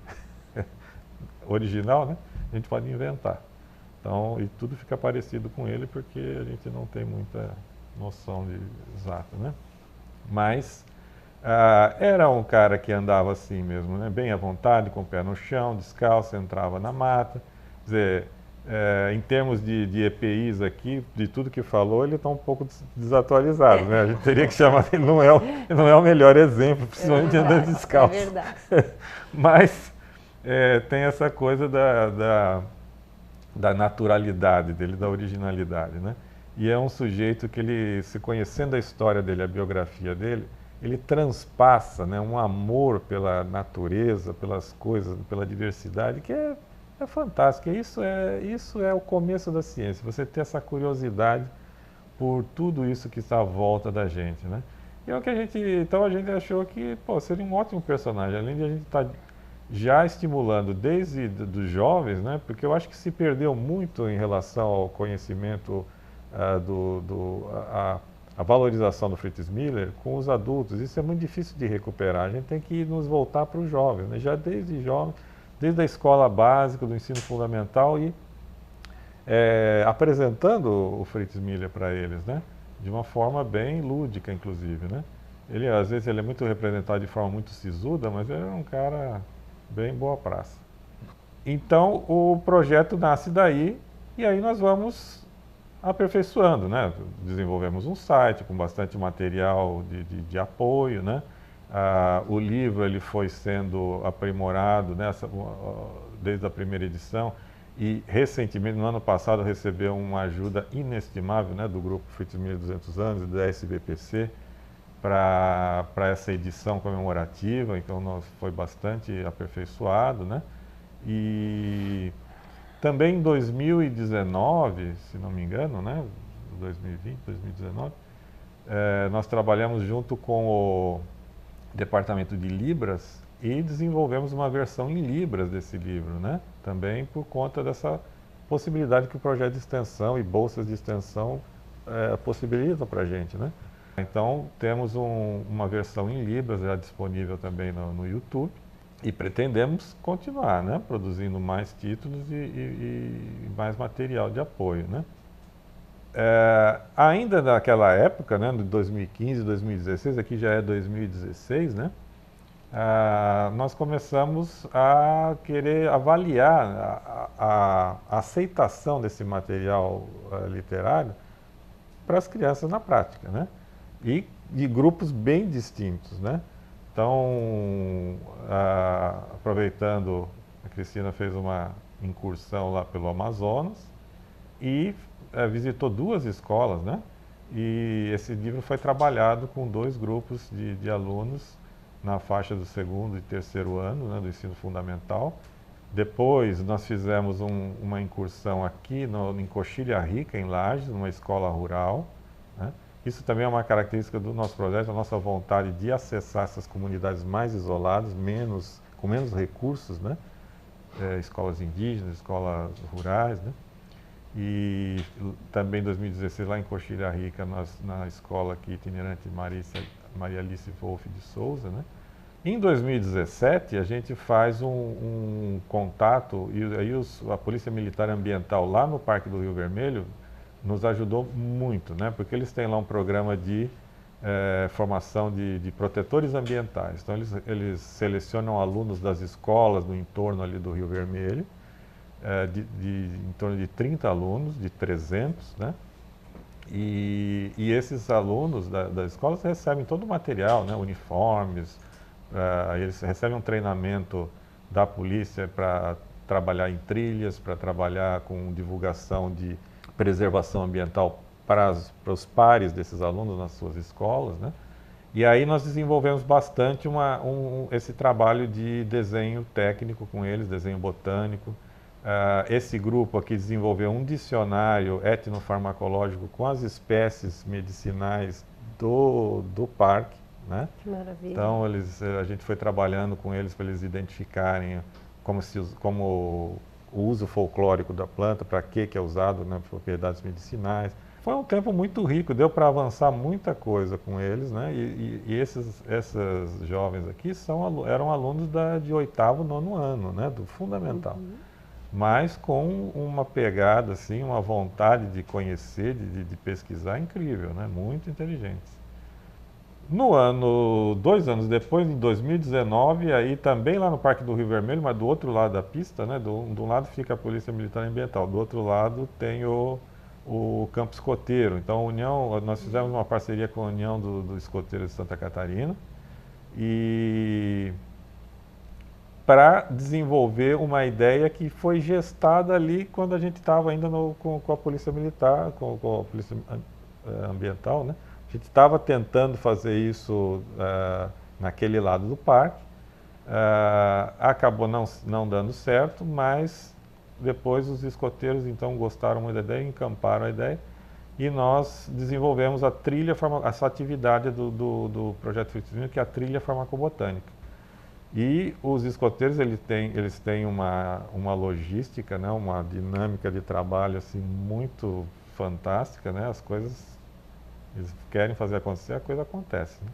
original, né? A gente pode inventar. Então, e tudo fica parecido com ele porque a gente não tem muita noção exata, né? Mas era um cara que andava assim mesmo, né? Bem à vontade, com o pé no chão, descalço, entrava na mata. Quer dizer, em termos de EPIs aqui, de tudo que falou, ele está um pouco desatualizado, né? A gente teria que chamar, ele não é o melhor exemplo, principalmente andando descalço. É verdade. Mas tem essa coisa da naturalidade dele, da originalidade, né? E é um sujeito que ele, se conhecendo a história dele, a biografia dele, ele transpassa, né, um amor pela natureza, pelas coisas, pela diversidade, que é fantástico. Isso é o começo da ciência, você ter essa curiosidade por tudo isso que está à volta da gente, né? E é o que então a gente achou que, seria um ótimo personagem, além de a gente estar já estimulando desde dos jovens, né? Porque eu acho que se perdeu muito em relação ao conhecimento, a valorização do Fritz Miller com os adultos. Isso é muito difícil de recuperar. A gente tem que nos voltar para os jovens, né? Já desde jovens, desde a escola básica, do ensino fundamental e apresentando o Fritz Miller para eles, né? De uma forma bem lúdica, inclusive, né? Às vezes ele é muito representado de forma muito sisuda, mas ele é um cara bem boa praça. Então o projeto nasce daí e aí nós vamos aperfeiçoando, né? Desenvolvemos um site com bastante material de apoio, né? O livro ele foi sendo aprimorado, né? Desde a primeira edição. e recentemente, no ano passado, recebeu uma ajuda inestimável, né, do grupo Fritz Miller 200 anos e da SBPC para essa edição comemorativa, então foi bastante aperfeiçoado, né? E também em 2019, se não me engano, né, 2020, 2019, nós trabalhamos junto com o Departamento de Libras e desenvolvemos uma versão em Libras desse livro, né? Também por conta dessa possibilidade que o projeto de extensão e bolsas de extensão possibilitam para a gente, né? Então, temos uma versão em Libras já disponível também no YouTube e pretendemos continuar, né? Produzindo mais títulos e mais material de apoio, né? Ainda naquela época, né, de 2015, 2016, aqui já é 2016, né, nós começamos a querer avaliar a aceitação desse material literário para as crianças na prática, né, e de grupos bem distintos, né. Então, aproveitando, a Cristina fez uma incursão lá pelo Amazonas e visitou 2 escolas, né? E esse livro foi trabalhado com 2 grupos de alunos na faixa do 2º e 3º ano, né, do ensino fundamental. Depois nós fizemos uma incursão aqui em Coxilha Rica, em Lages, numa escola rural, né? Isso também é uma característica do nosso projeto, a nossa vontade de acessar essas comunidades mais isoladas, com menos recursos, né? Escolas indígenas, escolas rurais, né? E também em 2016, lá em Coxilha Rica, na escola aqui itinerante Maria Alice Wolff de Souza, né? Em 2017, a gente faz um contato, e aí a Polícia Militar Ambiental lá no Parque do Rio Vermelho nos ajudou muito, né? Porque eles têm lá um programa de formação de protetores ambientais. Então, eles selecionam alunos das escolas do entorno ali do Rio Vermelho, em torno de 30 alunos, de 300, né? E esses alunos das escolas recebem todo o material, né? Uniformes, eles recebem um treinamento da polícia para trabalhar em trilhas, para trabalhar com divulgação de preservação ambiental para os pares desses alunos nas suas escolas, né? E aí nós desenvolvemos bastante esse trabalho de desenho técnico com eles, desenho botânico. Esse grupo aqui desenvolveu um dicionário etnofarmacológico com as espécies medicinais do parque, né? Que maravilha. Então a gente foi trabalhando com eles para eles identificarem como o uso folclórico da planta, para que é usado, né, propriedades medicinais. Foi um tempo muito rico, deu para avançar muita coisa com eles, né? E esses jovens aqui eram alunos de 8º, 9º ano, né, do fundamental. Uhum. Mas com uma pegada, assim, uma vontade de conhecer, de pesquisar incrível, né? Muito inteligentes. 2 anos depois, em 2019, aí também lá no Parque do Rio Vermelho, mas do outro lado da pista, né? De um lado fica a Polícia Militar Ambiental, do outro lado tem o Campo Escoteiro. Então, nós fizemos uma parceria com a União do Escoteiro de Santa Catarina e para desenvolver uma ideia que foi gestada ali quando a gente estava ainda com a Polícia Militar, com a Polícia Ambiental, né? A gente estava tentando fazer isso naquele lado do parque, acabou não dando certo, mas depois os escoteiros então gostaram muito da ideia, encamparam a ideia e nós desenvolvemos essa atividade do projeto Fritz Miller, que é a trilha farmacobotânica. E os escoteiros eles têm uma logística, né, uma dinâmica de trabalho assim, muito fantástica, né, as coisas, eles querem fazer acontecer, a coisa acontece, né?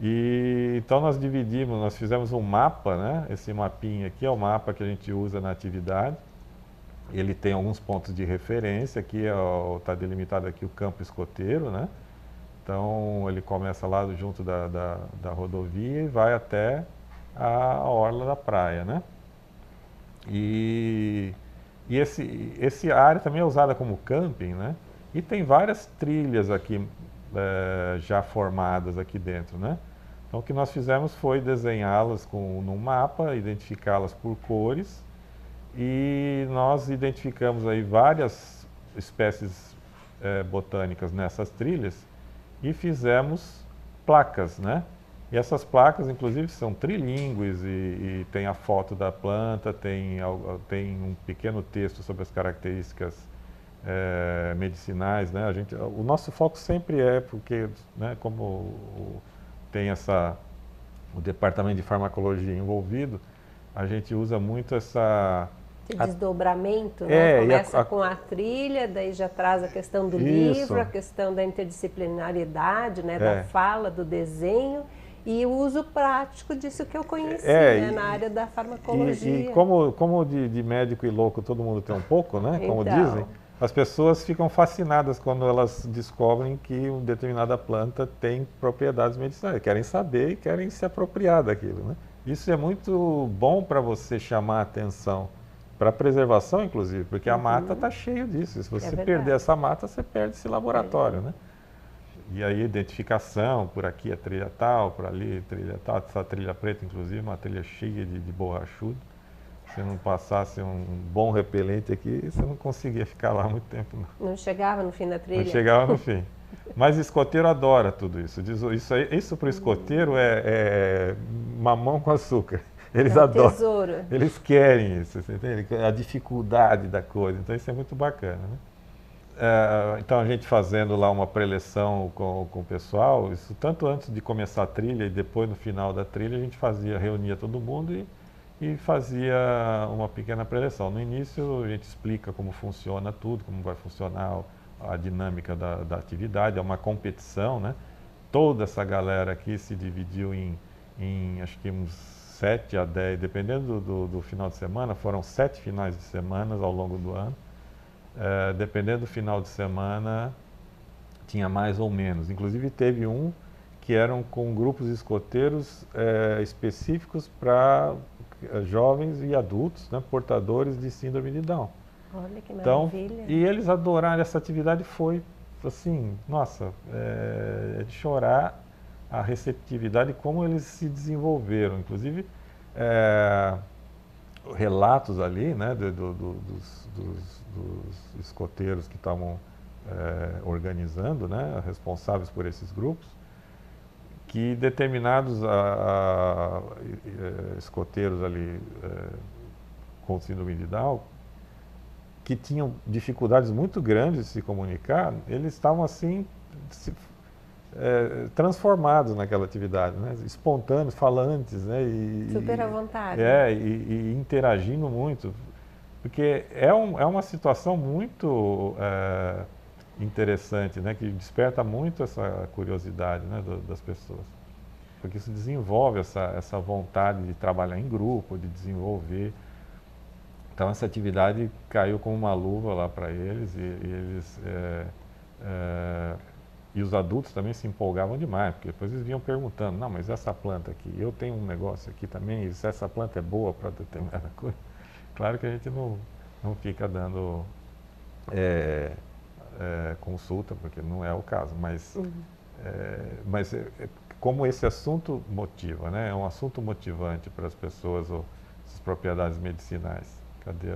E então nós fizemos um mapa, né, esse mapinha aqui é o mapa que a gente usa na atividade, ele tem alguns pontos de referência, aqui está delimitado aqui o campo escoteiro, né? Então, ele começa lá junto da rodovia e vai até a orla da praia, né? E esse área também é usada como camping, né? E tem várias trilhas aqui já formadas aqui dentro, né? Então, o que nós fizemos foi desenhá-las num mapa, identificá-las por cores e nós identificamos aí várias espécies botânicas nessas trilhas e fizemos placas, né? E essas placas, inclusive, são trilíngues e tem a foto da planta, tem um pequeno texto sobre as características medicinais, né? O nosso foco sempre porque, né, como tem o departamento de farmacologia envolvido, a gente usa muito Esse desdobramento, né? Começa com a trilha, daí já traz a questão do livro, a questão da interdisciplinariedade, né? Da fala, do desenho e o uso prático disso que eu conheci, né? Na área da farmacologia. E como de médico e louco todo mundo tem um pouco, né? Como dizem, as pessoas ficam fascinadas quando elas descobrem que uma determinada planta tem propriedades medicinais. Querem saber e querem se apropriar daquilo, né? Isso é muito bom para você chamar a atenção, para a preservação, inclusive, porque a mata está cheia disso. Se você perder essa mata, você perde esse laboratório, né? E aí, identificação, por aqui a trilha tal, por ali a trilha tal, essa trilha preta, inclusive, uma trilha cheia de borrachudo. Se não passasse um bom repelente aqui, você não conseguia ficar lá muito tempo, não. Não chegava no fim da trilha? Não chegava no fim. Mas escoteiro adora tudo isso. Isso para o escoteiro é mamão com açúcar. Eles adoram. Tesouro. Eles querem isso, você entende? A dificuldade da coisa. Então isso é muito bacana, né? Então a gente fazendo lá uma preleção com o pessoal, isso tanto antes de começar a trilha e depois no final da trilha, a gente reunia todo mundo e fazia uma pequena preleção. No início a gente explica como funciona tudo, como vai funcionar a dinâmica da atividade, é uma competição, né? Toda essa galera aqui se dividiu em acho que uns 7 a 10, dependendo do final de semana, foram 7 finais de semana ao longo do ano. Dependendo do final de semana, tinha mais ou menos. Inclusive teve um que eram com grupos escoteiros específicos para jovens e adultos, né, portadores de síndrome de Down. Olha que maravilha. Então, e eles adoraram essa atividade, foi assim, nossa, é de chorar a receptividade e como eles se desenvolveram. Inclusive, relatos ali, né, dos escoteiros que estavam organizando, né, responsáveis por esses grupos, que determinados escoteiros ali com síndrome de Down, que tinham dificuldades muito grandes de se comunicar, eles estavam assim transformados naquela atividade, né? Espontâneos, falantes, né? Super à vontade. E interagindo muito, porque é uma situação muito interessante, né? Que desperta muito essa curiosidade, né? Das pessoas, porque isso desenvolve essa vontade de trabalhar em grupo, de desenvolver. Então essa atividade caiu como uma luva lá para eles e os adultos também se empolgavam demais, porque depois eles vinham perguntando, não, mas essa planta aqui, eu tenho um negócio aqui também, e se essa planta é boa para determinada coisa. Claro que a gente não fica dando consulta, porque não é o caso, mas, como esse assunto motiva, né? É um assunto motivante para as pessoas, essas propriedades medicinais. Cadê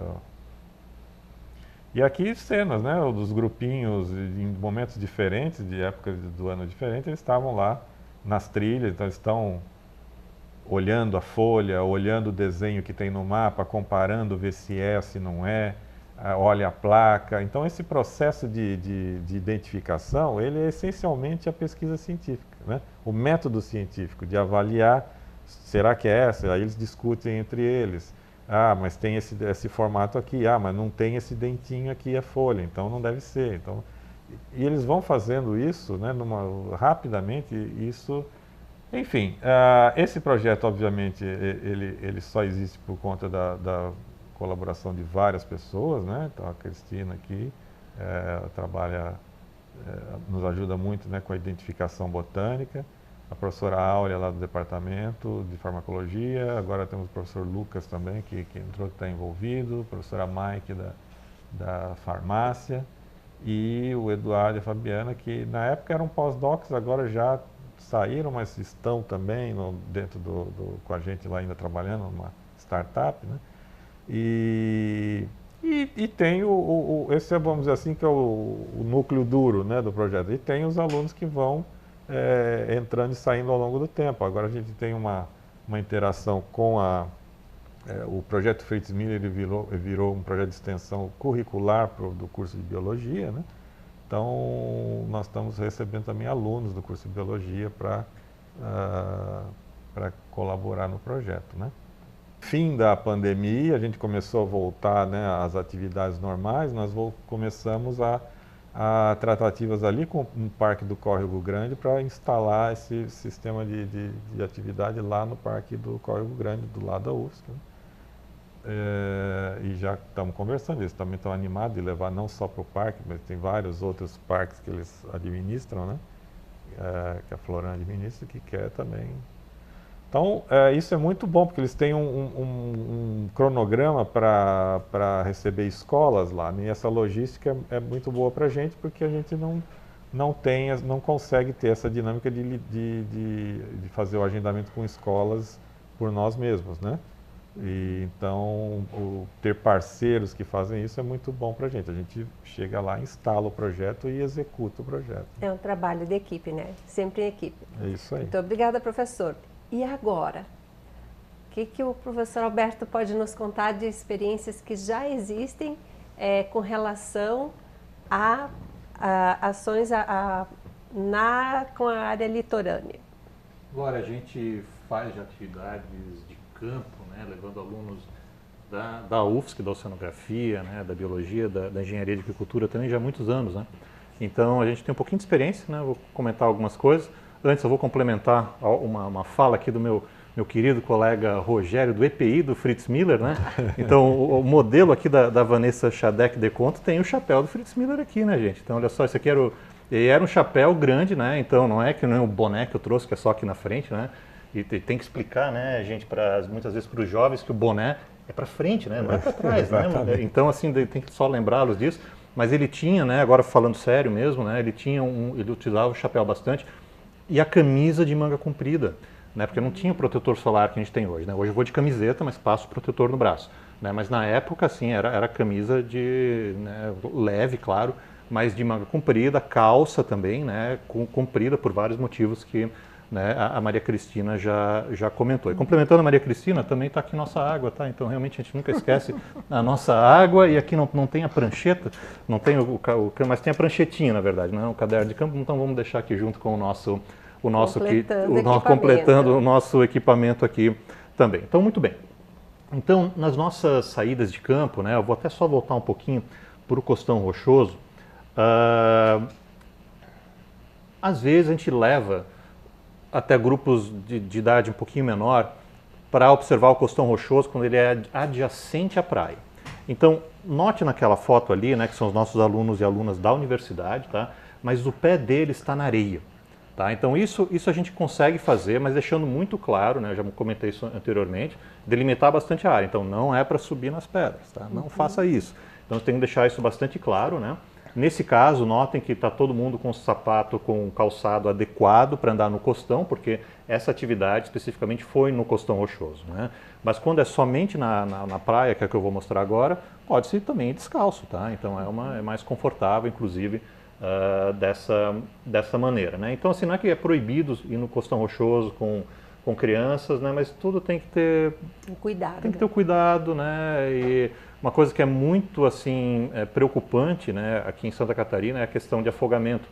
E aqui cenas, né, dos grupinhos em momentos diferentes, de épocas do ano diferentes, eles estavam lá nas trilhas, então eles estão olhando a folha, olhando o desenho que tem no mapa, comparando, ver se é, se não é, olha a placa. Então esse processo de identificação, ele é essencialmente a pesquisa científica, né? O método científico de avaliar, será que é essa? Aí eles discutem entre eles. Ah, mas tem esse formato aqui. Ah, mas não tem esse dentinho aqui, a folha, então não deve ser. Então, e eles vão fazendo isso, né, rapidamente, isso... Enfim, esse projeto, obviamente, ele só existe por conta da colaboração de várias pessoas, né? Então, a Cristina aqui trabalha, nos ajuda muito, né, com a identificação botânica. A professora Áurea lá do departamento de farmacologia, agora temos o professor Lucas também, que entrou, que está envolvido, a professora Mike da farmácia, e o Eduardo e a Fabiana, que na época eram pós-docs, agora já saíram, mas estão também dentro com a gente lá ainda trabalhando numa startup, né? E tem esse, vamos dizer assim, que é o núcleo duro, né, do projeto. E tem os alunos que vão entrando e saindo ao longo do tempo. Agora a gente tem uma interação com o projeto Fritz Miller, ele virou um projeto de extensão curricular do curso de Biologia, né? Então, nós estamos recebendo também alunos do curso de Biologia para colaborar no projeto, né? Fim da pandemia, a gente começou a voltar, né, às atividades normais, nós começamos a tratativas ali com o Parque do Córrego Grande para instalar esse sistema de atividade lá no Parque do Córrego Grande, do lado da UFSC, né? E já estamos conversando, eles também estão animados de levar não só para o parque, mas tem vários outros parques que eles administram, né? Que a Floran administra, que quer também. Então, isso é muito bom, porque eles têm um cronograma para receber escolas lá, né? E essa logística é muito boa para a gente, porque a gente não consegue ter essa dinâmica de fazer o agendamento com escolas por nós mesmos, né? E, então, ter parceiros que fazem isso é muito bom para a gente. A gente chega lá, instala o projeto e executa o projeto. É um trabalho de equipe, né? Sempre em equipe. É isso aí. Muito obrigada, professor. E agora? O que o professor Alberto pode nos contar de experiências que já existem com relação a ações com a área litorânea? Agora, a gente faz atividades de campo, né, levando alunos da UFSC, da oceanografia, né, da biologia, da engenharia de agricultura também já há muitos anos, né? Então a gente tem um pouquinho de experiência, né? Vou comentar algumas coisas. Antes eu vou complementar uma fala aqui do meu querido colega Rogério, do EPI, do Fritz Miller, né? Então o modelo aqui da Vanessa Chadek de Conto tem o chapéu do Fritz Miller aqui, né, gente? Então olha só, isso aqui era um chapéu grande, né? Então não é que nem o boné que eu trouxe, que é só aqui na frente, né? E tem que explicar, né, gente, muitas vezes para os jovens que o boné é para frente, né, não é para trás, né? Então, assim, tem que só lembrá-los disso. Mas ele tinha, né, agora falando sério mesmo, né, ele utilizava o chapéu bastante e a camisa de manga comprida, né, porque não tinha o protetor solar que a gente tem hoje, né? Hoje eu vou de camiseta, mas passo o protetor no braço, né? Mas na época, assim, era camisa né, leve, claro, mas de manga comprida, calça também, né, comprida por vários motivos que, né, a Maria Cristina já comentou. E complementando a Maria Cristina, também está aqui nossa água, tá? Então realmente a gente nunca esquece a nossa água, e aqui não tem a prancheta, não tem mas tem a pranchetinha, na verdade, não é um caderno de campo, então vamos deixar aqui junto com completando o nosso equipamento aqui também. Então, muito bem. Então, nas nossas saídas de campo, né, eu vou até só voltar um pouquinho para o Costão Rochoso. Às vezes a gente leva até grupos de idade um pouquinho menor para observar o Costão Rochoso quando ele é adjacente à praia. Então, note naquela foto ali, né, que são os nossos alunos e alunas da universidade, tá? Mas o pé dele está na areia. Tá? Então isso a gente consegue fazer, mas deixando muito claro, né, eu já comentei isso anteriormente, delimitar bastante a área. Então não é para subir nas pedras, tá? Não faça isso. Então tem que deixar isso bastante claro, né? Nesse caso, notem que está todo mundo com sapato, com calçado adequado para andar no costão, porque essa atividade especificamente foi no Costão Rochoso, né? Mas quando é somente na praia, que é o que eu vou mostrar agora, pode-se também ir descalço, tá? Então é mais confortável, inclusive, dessa maneira, né? Então, assim, não é que é proibido ir no Costão Rochoso com crianças, né? Mas tudo tem que ter cuidado. Tem que ter o cuidado, né? E uma coisa que é muito, assim, preocupante, né, aqui em Santa Catarina é a questão de afogamento.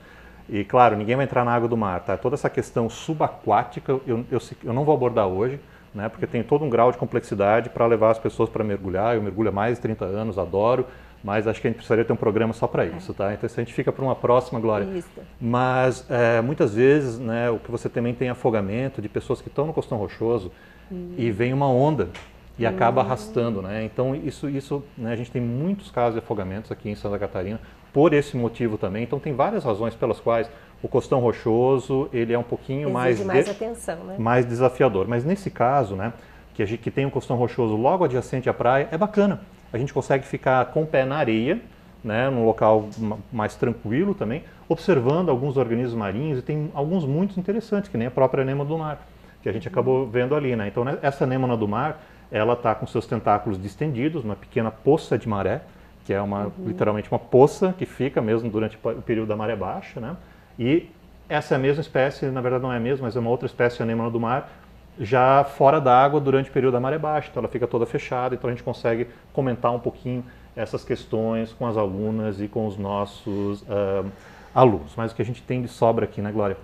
E, claro, ninguém vai entrar na água do mar, tá? Toda essa questão subaquática eu não vou abordar hoje, né? Porque tem todo um grau de complexidade para levar as pessoas para mergulhar. Eu mergulho há mais de 30 anos, adoro. Mas acho que a gente precisaria ter um programa só para isso, tá? Então, isso a gente fica para uma próxima, Glória. Isso. Mas, muitas vezes, né, o que você também tem afogamento de pessoas que estão no Costão Rochoso e vem uma onda e acaba arrastando, né? Então, isso né, a gente tem muitos casos de afogamentos aqui em Santa Catarina por esse motivo também. Então, tem várias razões pelas quais o Costão Rochoso, ele é um pouquinho mais atenção, né? Mais desafiador. Mas, nesse caso, né, que tem um Costão Rochoso logo adjacente à praia, é bacana. A gente consegue ficar com o pé na areia, né, num local mais tranquilo também, observando alguns organismos marinhos, e tem alguns muito interessantes, que nem a própria anêmona do mar, que a gente acabou vendo ali, né? Então, essa anêmona do mar, ela está com seus tentáculos distendidos, uma pequena poça de maré, que é literalmente uma poça que fica mesmo durante o período da maré baixa, né? E essa é a mesma espécie, na verdade não é a mesma, mas é uma outra espécie de anêmona do mar, já fora d'água durante o período da maré baixa, então ela fica toda fechada, então a gente consegue comentar um pouquinho essas questões com as alunas e com os nossos alunos. Mas o que a gente tem de sobra aqui, né, Glória,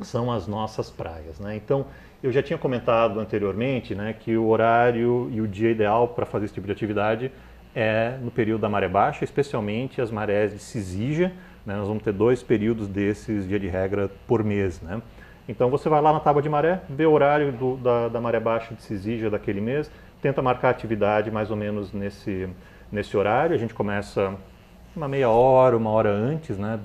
são as nossas praias, né? Então, eu já tinha comentado anteriormente, né, que o horário e o dia ideal para fazer esse tipo de atividade é no período da maré baixa, especialmente as marés de Cisígia, né? Nós vamos ter 2 períodos desses, via de regra, por mês, né? Então você vai lá na tábua de maré, vê o horário da maré baixa de Cisígia daquele mês, tenta marcar a atividade mais ou menos nesse horário. A gente começa uma meia hora, 1 hora antes, né,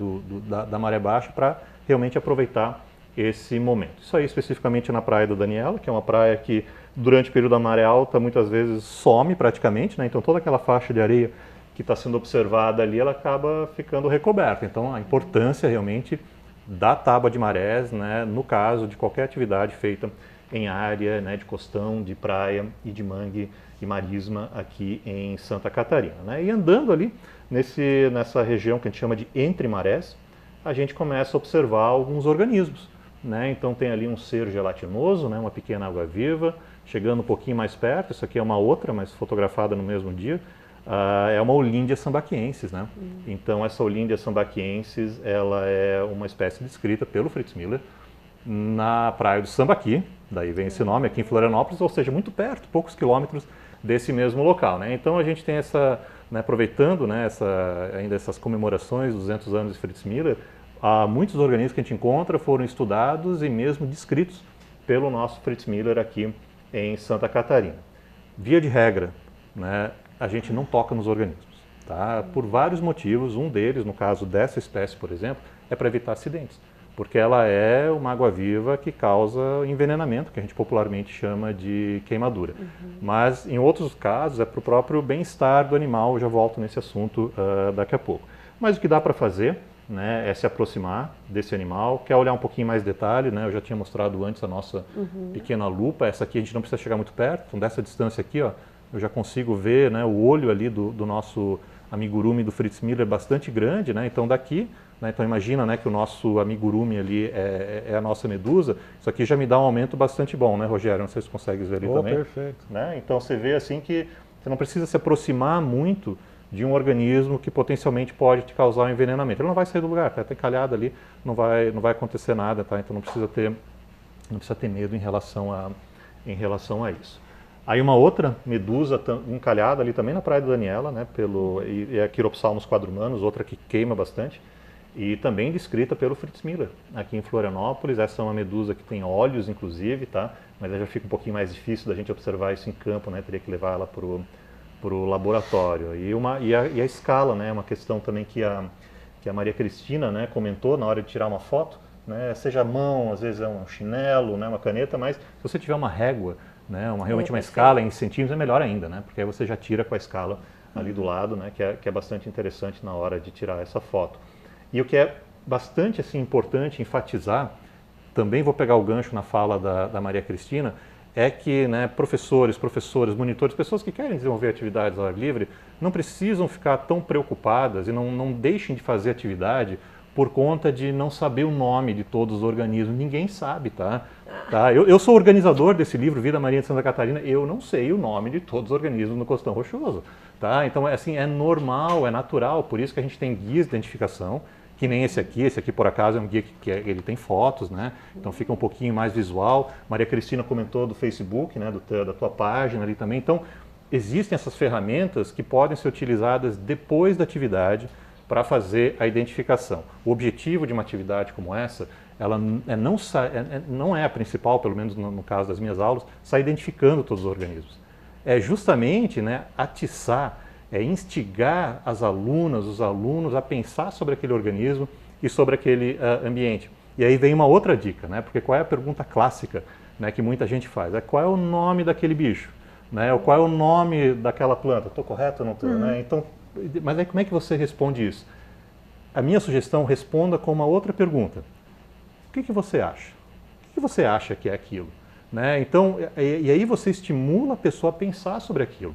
da maré baixa, para realmente aproveitar esse momento. Isso aí especificamente na Praia do Daniela, que é uma praia que durante o período da maré alta muitas vezes some praticamente, né? Então toda aquela faixa de areia que está sendo observada ali, ela acaba ficando recoberta. Então a importância realmente da tábua de marés, né, no caso de qualquer atividade feita em área, né, de costão, de praia e de mangue e marisma aqui em Santa Catarina, né? E andando ali nessa região que a gente chama de entre marés, a gente começa a observar alguns organismos, né? Então tem ali um ser gelatinoso, né, uma pequena água-viva, chegando um pouquinho mais perto, isso aqui é uma outra, mas fotografada no mesmo dia, é uma Olindia sambaquiensis, né? Então essa Olindia sambaquiensis, ela é uma espécie descrita pelo Fritz Miller na praia do Sambaqui, daí vem esse nome, aqui em Florianópolis, ou seja, muito perto, poucos quilômetros desse mesmo local, né? Então a gente tem essa, né, aproveitando, né, ainda essas comemorações dos 200 anos de Fritz Miller, muitos organismos que a gente encontra foram estudados e mesmo descritos pelo nosso Fritz Miller aqui em Santa Catarina. Via de regra, né, a gente não toca nos organismos, tá? Por vários motivos. Um deles, no caso dessa espécie, por exemplo, é para evitar acidentes, porque ela é uma água-viva que causa envenenamento, que a gente popularmente chama de queimadura. Mas em outros casos é para o próprio bem-estar do animal, eu já volto nesse assunto daqui a pouco. Mas o que dá para fazer, né, é se aproximar desse animal, quer olhar um pouquinho mais detalhe, né? Eu já tinha mostrado antes a nossa pequena lupa, essa aqui a gente não precisa chegar muito perto, então dessa distância aqui, ó, eu já consigo ver, né, o olho ali do nosso amigurumi do Fritz Miller bastante grande, né? Então daqui, né, então imagina, né, que o nosso amigurumi ali é a nossa medusa, isso aqui já me dá um aumento bastante bom, né, Rogério? Não sei se você consegue ver ali também. Perfeito. Né? Então você vê assim que você não precisa se aproximar muito de um organismo que potencialmente pode te causar um envenenamento. Ele não vai sair do lugar, está encalhado ali, não vai acontecer nada, tá? Então não precisa ter medo em relação a isso. Aí uma outra medusa encalhada ali também na Praia do Daniela, né, é a Chiropsalmus quadrumanus, outra que queima bastante, e também descrita pelo Fritz Miller aqui em Florianópolis. Essa é uma medusa que tem olhos, inclusive, tá? Mas aí já fica um pouquinho mais difícil da gente observar isso em campo, né? Teria que levar ela para o laboratório. E a escala, né? É uma questão também que a Maria Cristina, né, comentou na hora de tirar uma foto, né? Seja a mão, às vezes é um chinelo, né, uma caneta, mas se você tiver uma régua, né, realmente uma escala em centímetros, é melhor ainda, né? Porque aí você já tira com a escala ali do lado, né? Que é bastante interessante na hora de tirar essa foto. E o que é bastante assim, importante enfatizar, também vou pegar o gancho na fala da Maria Cristina, é que, né, professores, monitores, pessoas que querem desenvolver atividades ao ar livre, não precisam ficar tão preocupadas e não deixem de fazer atividade por conta de não saber o nome de todos os organismos. Ninguém sabe, tá? Eu sou organizador desse livro, Vida Marinha de Santa Catarina, eu não sei o nome de todos os organismos no Costão Rochoso, tá? Então, assim, é normal, é natural, por isso que a gente tem guias de identificação, que nem esse aqui por acaso é um guia que ele tem fotos, né? Então fica um pouquinho mais visual. Maria Cristina comentou do Facebook, né, da tua página ali também. Então, existem essas ferramentas que podem ser utilizadas depois da atividade para fazer a identificação. O objetivo de uma atividade como essa, ela não é a principal, pelo menos no caso das minhas aulas, sair identificando todos os organismos. É justamente, né, atiçar, instigar as alunas, os alunos a pensar sobre aquele organismo e sobre aquele ambiente. E aí vem uma outra dica, né? Porque qual é a pergunta clássica, né, que muita gente faz? Qual é o nome daquele bicho? Né? Ou qual é o nome daquela planta? Estou correto ou não estou? Né? Então, mas aí como é que você responde isso? A minha sugestão, responda com uma outra pergunta. O que você acha? O que você acha que é aquilo? né? Então, e aí você estimula a pessoa a pensar sobre aquilo,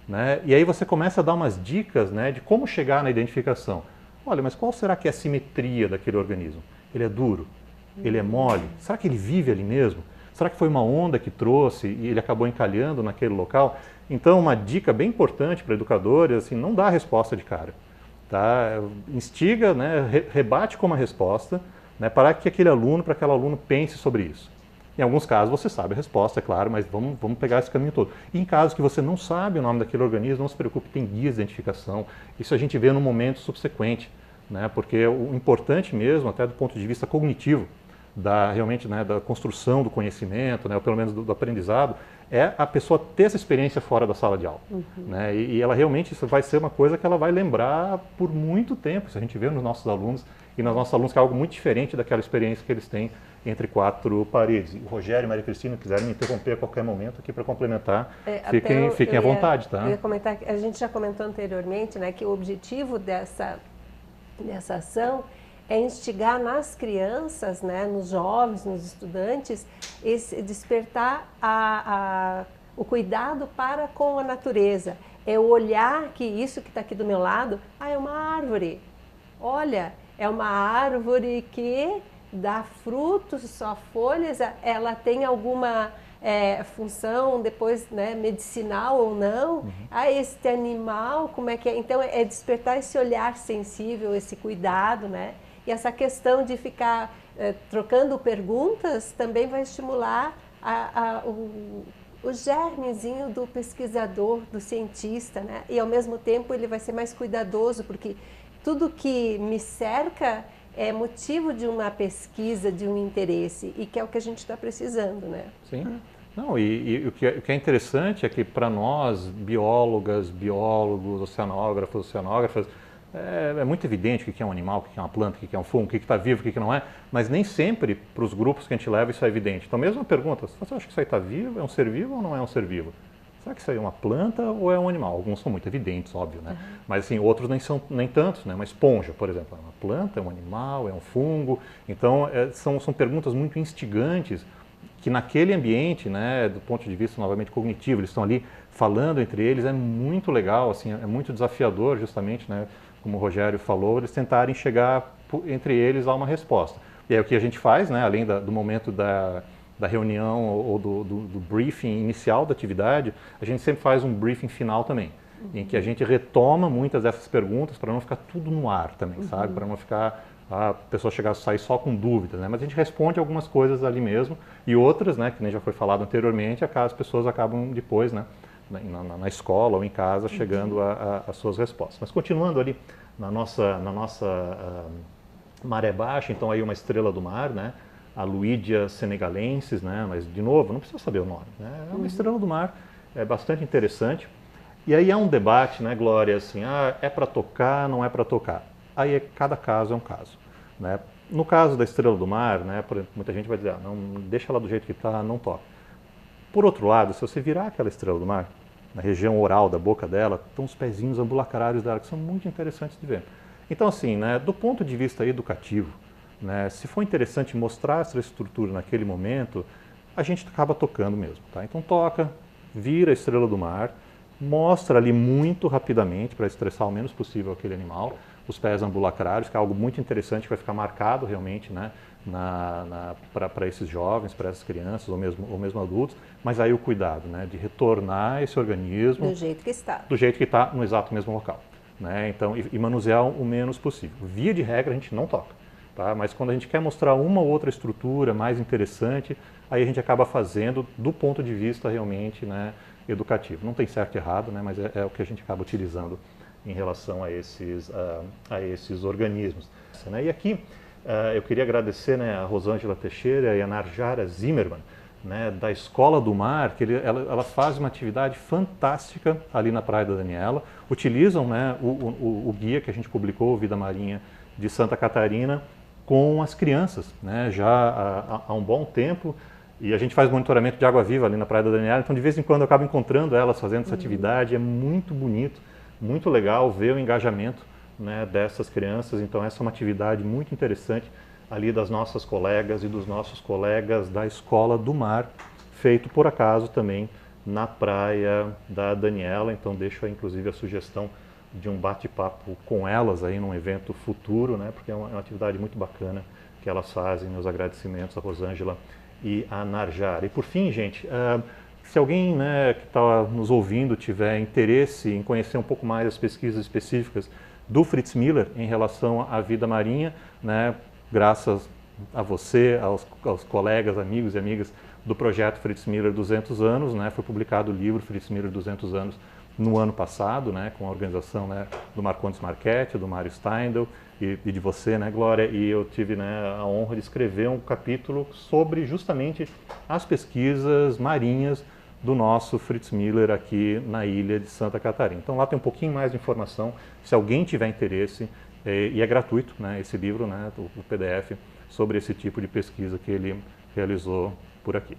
né? E aí você começa a dar umas dicas, né, de como chegar na identificação. Olha, mas qual será que é a simetria daquele organismo? Ele é duro? Ele é mole? Será que ele vive ali mesmo? Será que foi uma onda que trouxe e ele acabou encalhando naquele local? Então, uma dica bem importante para educadores, assim, não dá a resposta de cara. Tá? Instiga, né, rebate com uma resposta, né, para que aquele aluno, para que aquele aluno pense sobre isso. Em alguns casos você sabe a resposta, é claro, mas vamos pegar esse caminho todo. E em casos que você não sabe o nome daquele organismo, não se preocupe, tem guias de identificação. Isso a gente vê no momento subsequente, né, porque o importante mesmo, até do ponto de vista cognitivo, realmente, né, da construção do conhecimento, né, ou pelo menos do aprendizado, é a pessoa ter essa experiência fora da sala de aula. Né, e ela realmente, isso vai ser uma coisa que ela vai lembrar por muito tempo. Isso a gente vê nos nossos alunos e nos nossos alunos, que é algo muito diferente daquela experiência que eles têm entre quatro paredes. O Rogério e Maria Cristina quiserem me interromper a qualquer momento aqui para complementar, fiquem à vontade. Tá? Eu ia comentar, a gente já comentou anteriormente, né, que o objetivo dessa ação é instigar nas crianças, né, nos jovens, nos estudantes, despertar o cuidado para com a natureza. É o olhar que isso que está aqui do meu lado, é uma árvore. Olha, é uma árvore que dá frutos, só folhas, ela tem alguma função depois, né, medicinal ou não. Este animal, como é que é? Então, é despertar esse olhar sensível, esse cuidado, né? E essa questão de ficar trocando perguntas também vai estimular o germezinho do pesquisador, do cientista, né? E ao mesmo tempo ele vai ser mais cuidadoso, porque tudo que me cerca é motivo de uma pesquisa, de um interesse, e que é o que a gente está precisando, né? Sim. Não, e o que é interessante é que para nós, biólogas, biólogos, oceanógrafas, é muito evidente o que é um animal, o que é uma planta, o que é um fungo, o que está vivo, o que não é, mas nem sempre para os grupos que a gente leva isso é evidente. Então, mesma pergunta, você acha que isso aí está vivo, é um ser vivo ou não é um ser vivo? Será que isso aí é uma planta ou é um animal? Alguns são muito evidentes, óbvio, né? Mas assim, outros nem tantos, né? Uma esponja, por exemplo, é uma planta, é um animal, é um fungo. Então, são perguntas muito instigantes que naquele ambiente, né, do ponto de vista novamente cognitivo, eles estão ali falando entre eles, é muito legal, assim, é muito desafiador justamente, né, como o Rogério falou, eles tentarem chegar entre eles a uma resposta. E aí o que a gente faz, né, além do momento da reunião ou do briefing inicial da atividade, a gente sempre faz um briefing final também, em que a gente retoma muitas dessas perguntas para não ficar tudo no ar também, sabe? Para não ficar a pessoa sair só com dúvidas, né? Mas a gente responde algumas coisas ali mesmo e outras, né, que nem já foi falado anteriormente, as pessoas acabam depois, né, na escola ou em casa, chegando às suas respostas. Mas continuando ali na nossa maré baixa, então aí uma estrela do mar, né, a Luidia senegalensis, né, mas de novo, não precisa saber o nome, né, é uma estrela do mar, é bastante interessante. E aí há um debate, né, Glória, assim, é para tocar, não é para tocar. Aí cada caso é um caso, né. No caso da estrela do mar, né, muita gente vai dizer, não, deixa ela do jeito que está, não toca. Por outro lado, se você virar aquela estrela do mar, na região oral da boca dela, estão os pezinhos ambulacrários dela, que são muito interessantes de ver. Então, assim, né, do ponto de vista educativo, né, se for interessante mostrar essa estrutura naquele momento, a gente acaba tocando mesmo. Tá? Então, toca, vira a estrela do mar, mostra ali muito rapidamente, para estressar o menos possível aquele animal, os pés ambulacrários, que é algo muito interessante, que vai ficar marcado realmente, né, para esses jovens, para essas crianças ou mesmo adultos, mas aí o cuidado, né, de retornar esse organismo do jeito que está. Do jeito que está, no exato mesmo local. Né? Então, e manusear o menos possível. Via de regra, a gente não toca. Tá? Mas quando a gente quer mostrar uma ou outra estrutura mais interessante, aí a gente acaba fazendo do ponto de vista realmente, né, educativo. Não tem certo e errado, né, mas é o que a gente acaba utilizando em relação a esses organismos. Né? E aqui eu queria agradecer, né, a Rosângela Teixeira e a Narjara Zimmermann, né, da Escola do Mar, que ela faz uma atividade fantástica ali na Praia da Daniela, utilizam, né, o guia que a gente publicou, o Vida Marinha de Santa Catarina, com as crianças, né, já há um bom tempo, e a gente faz monitoramento de água viva ali na Praia da Daniela, então de vez em quando eu acabo encontrando elas fazendo essa atividade, é muito bonito, muito legal ver o engajamento, né, dessas crianças, então essa é uma atividade muito interessante ali das nossas colegas e dos nossos colegas da Escola do Mar, feito por acaso também na praia da Daniela, então deixo aí, inclusive a sugestão de um bate-papo com elas aí num evento futuro, né, porque é uma atividade muito bacana que elas fazem. Meus agradecimentos a Rosângela e a Narjara. E por fim, gente, se alguém, né, que está nos ouvindo tiver interesse em conhecer um pouco mais as pesquisas específicas do Fritz Miller em relação à vida marinha, né, graças a você, aos colegas, amigos e amigas do projeto Fritz Miller 200 anos, né, foi publicado o livro Fritz Miller 200 anos no ano passado, né, com a organização, né, do Marcondes Marchetti, do Mário Steindl e de você, né, Glória, e eu tive, né, a honra de escrever um capítulo sobre justamente as pesquisas marinhas do nosso Fritz Miller aqui na ilha de Santa Catarina. Então lá tem um pouquinho mais de informação, se alguém tiver interesse, e é gratuito, né, esse livro, né, o PDF, sobre esse tipo de pesquisa que ele realizou por aqui.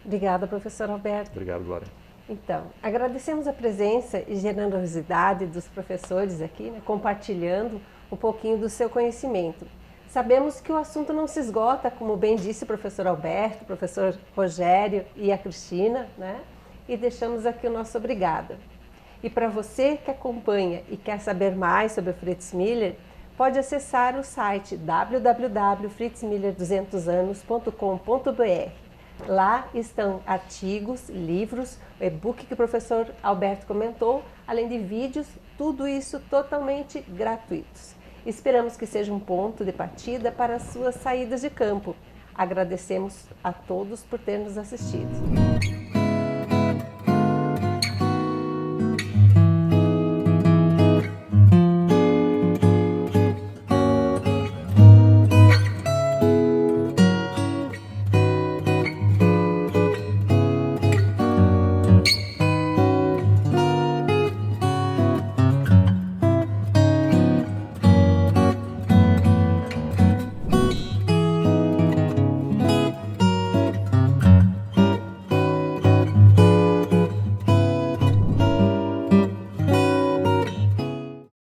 Obrigada, professor Alberto. Obrigado, Glória. Então, agradecemos a presença e generosidade dos professores aqui, né, compartilhando um pouquinho do seu conhecimento. Sabemos que o assunto não se esgota, como bem disse o professor Alberto, o professor Rogério e a Cristina, né? E deixamos aqui o nosso obrigado. E para você que acompanha e quer saber mais sobre o Fritz Miller, pode acessar o site www.fritzmiller200anos.com.br. Lá estão artigos, livros, o e-book que o professor Alberto comentou, além de vídeos, tudo isso totalmente gratuitos. Esperamos que seja um ponto de partida para as suas saídas de campo. Agradecemos a todos por ter nos assistido.